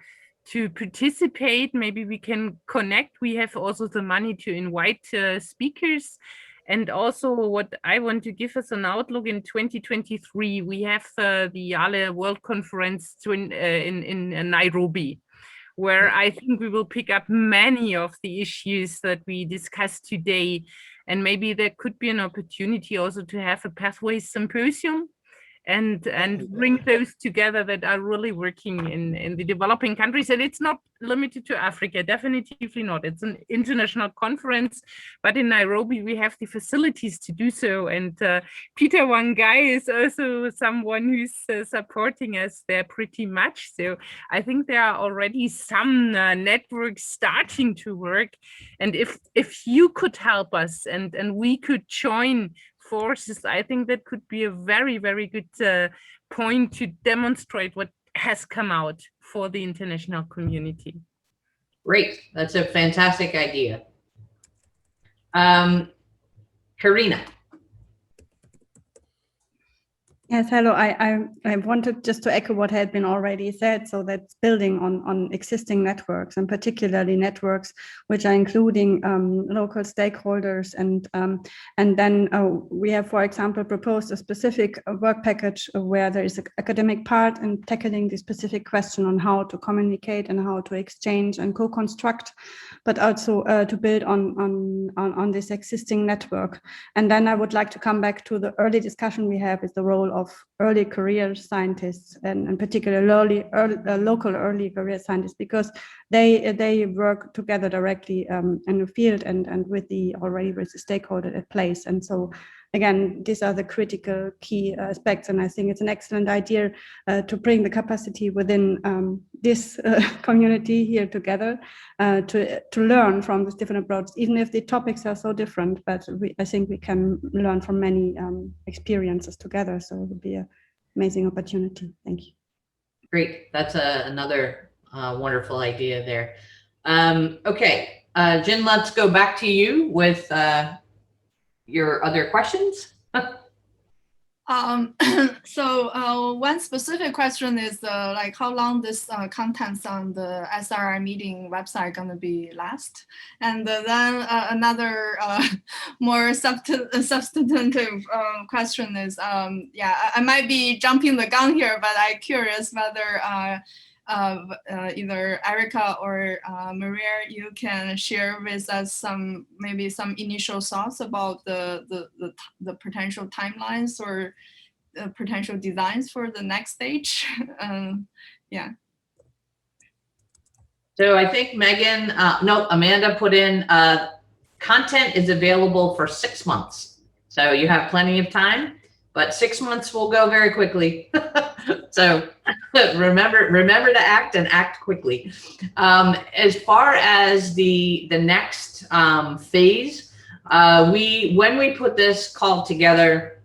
to participate. Maybe we can connect. We have also the money to invite speakers. And also what I want to give us an outlook in 2023, we have the YALE World Conference in Nairobi, where I think we will pick up many of the issues that we discussed today. And maybe there could be an opportunity also to have a Pathways Symposium and bring those together that are really working in the developing countries. And it's not limited to Africa, definitively not. It's an international conference, but in Nairobi we have the facilities to do so. And Peter Wangai is also someone who's supporting us there pretty much. So I think there are already some networks starting to work. And if you could help us and we could join forces, I think that could be a very, very good point to demonstrate what has come out for the international community. Great, that's a fantastic idea. Karina. Yes, hello. I wanted just to echo what had been already said. So that's building on existing networks, and particularly networks which are including local stakeholders. And then we have, for example, proposed a specific work package where there is an academic part and tackling the specific question on how to communicate and how to exchange and co-construct, but also to build on this existing network. And then I would like to come back to the early discussion we have is the role of early career scientists, and particularly local early career scientists, because they work together directly in the field and with the stakeholder at place. And so again, these are the critical key aspects, and I think it's an excellent idea to bring the capacity within this community here together to learn from these different approaches, even if the topics are so different. But I think we can learn from many experiences together, so it would be an amazing opportunity. Thank you. Great, that's another wonderful idea there. Okay, Jin, let's go back to you with your other questions. So one specific question is like how long this contents on the SRI meeting website going to be last? And then another more substantive question is, yeah, I might be jumping the gun here, but I'm curious whether either Erica or Maria, you can share with us maybe some initial thoughts about the potential timelines or potential designs for the next stage. Yeah. So I think Megan, no, Amanda put in content is available for 6 months. So you have plenty of time, but 6 months will go very quickly. So remember to act and act quickly. As far as the next phase, when we put this call together,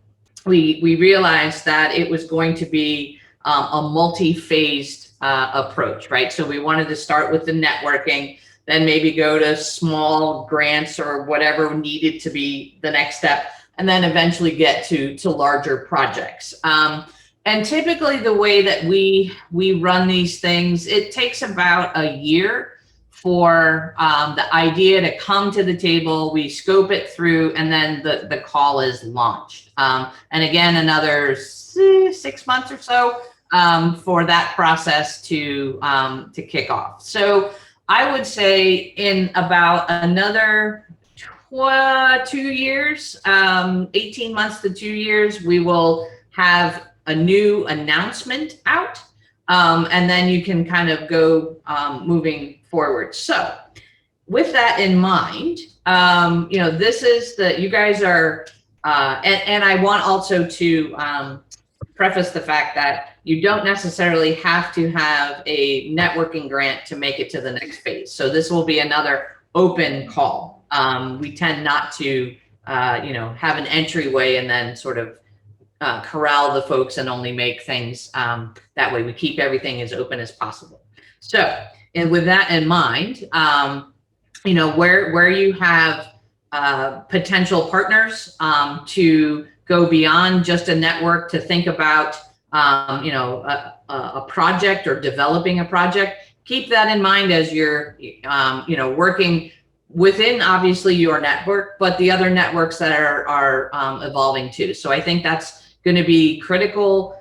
we realized that it was going to be a multi-phased approach, right? So we wanted to start with the networking, then maybe go to small grants or whatever needed to be the next step, and then eventually get to larger projects. And typically the way that we run these things, it takes about a year for the idea to come to the table, we scope it through, and then the call is launched. And again, another 6 months or so for that process to kick off. So I would say in about another 2 years, 18 months to 2 years, we will have a new announcement out, and then you can kind of go moving forward. So with that in mind, you know, this is you guys are, and I want also to preface the fact that you don't necessarily have to have a networking grant to make it to the next phase. So this will be another open call. We tend not to, you know, have an entryway and then sort of corral the folks and only make things that way. We keep everything as open as possible. So, and with that in mind, you know, where you have potential partners to go beyond just a network to think about, you know, a project or developing a project, keep that in mind as you're, you know, working within obviously your network, but the other networks that are evolving too. So I think that's going to be critical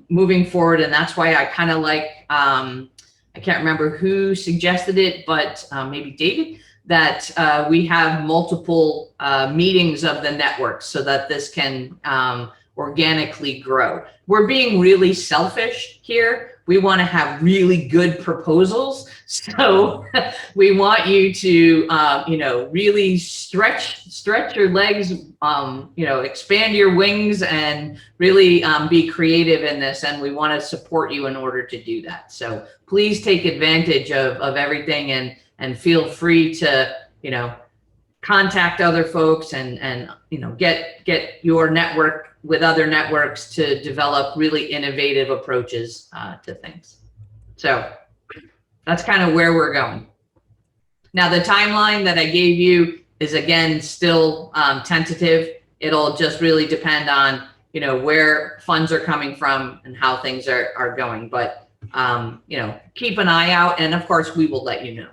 moving forward. And that's why I kind of like, I can't remember who suggested it, but maybe David, that we have multiple meetings of the network so that this can organically grow. We're being really selfish here. We want to have really good proposals. So we want you to, really stretch your legs, expand your wings and really be creative in this. And we want to support you in order to do that. So please take advantage of everything and feel free to, contact other folks and get your network with other networks to develop really innovative approaches to things. So that's kind of where we're going. Now, the timeline that I gave you is, again, still tentative. It'll just really depend on, where funds are coming from and how things are going. But, keep an eye out. And of course, we will let you know.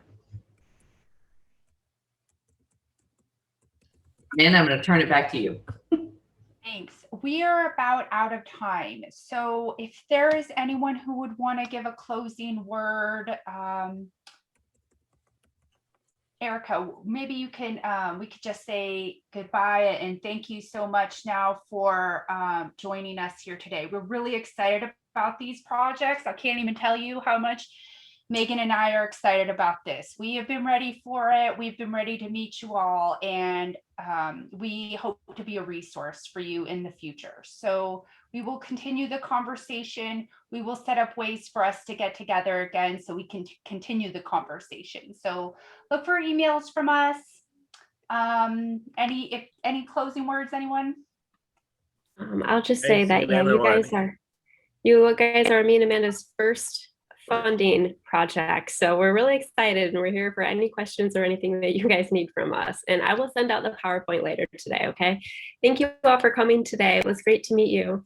And I'm going to turn it back to you. Thanks. We are about out of time. So if there is anyone who would want to give a closing word, Erica, maybe you can, we could just say goodbye and thank you so much now for joining us here today. We're really excited about these projects. I can't even tell you how much Megan and I are excited about this. We have been ready for it. We've been ready to meet you all, and we hope to be a resource for you in the future. So we will continue the conversation. We will set up ways for us to get together again so we can continue the conversation. So look for emails from us. Any closing words, anyone? I'll just say that, yeah, you guys are me and Amanda's first funding project. So we're really excited and we're here for any questions or anything that you guys need from us. And I will send out the PowerPoint later today, okay? Thank you all for coming today. It was great to meet you.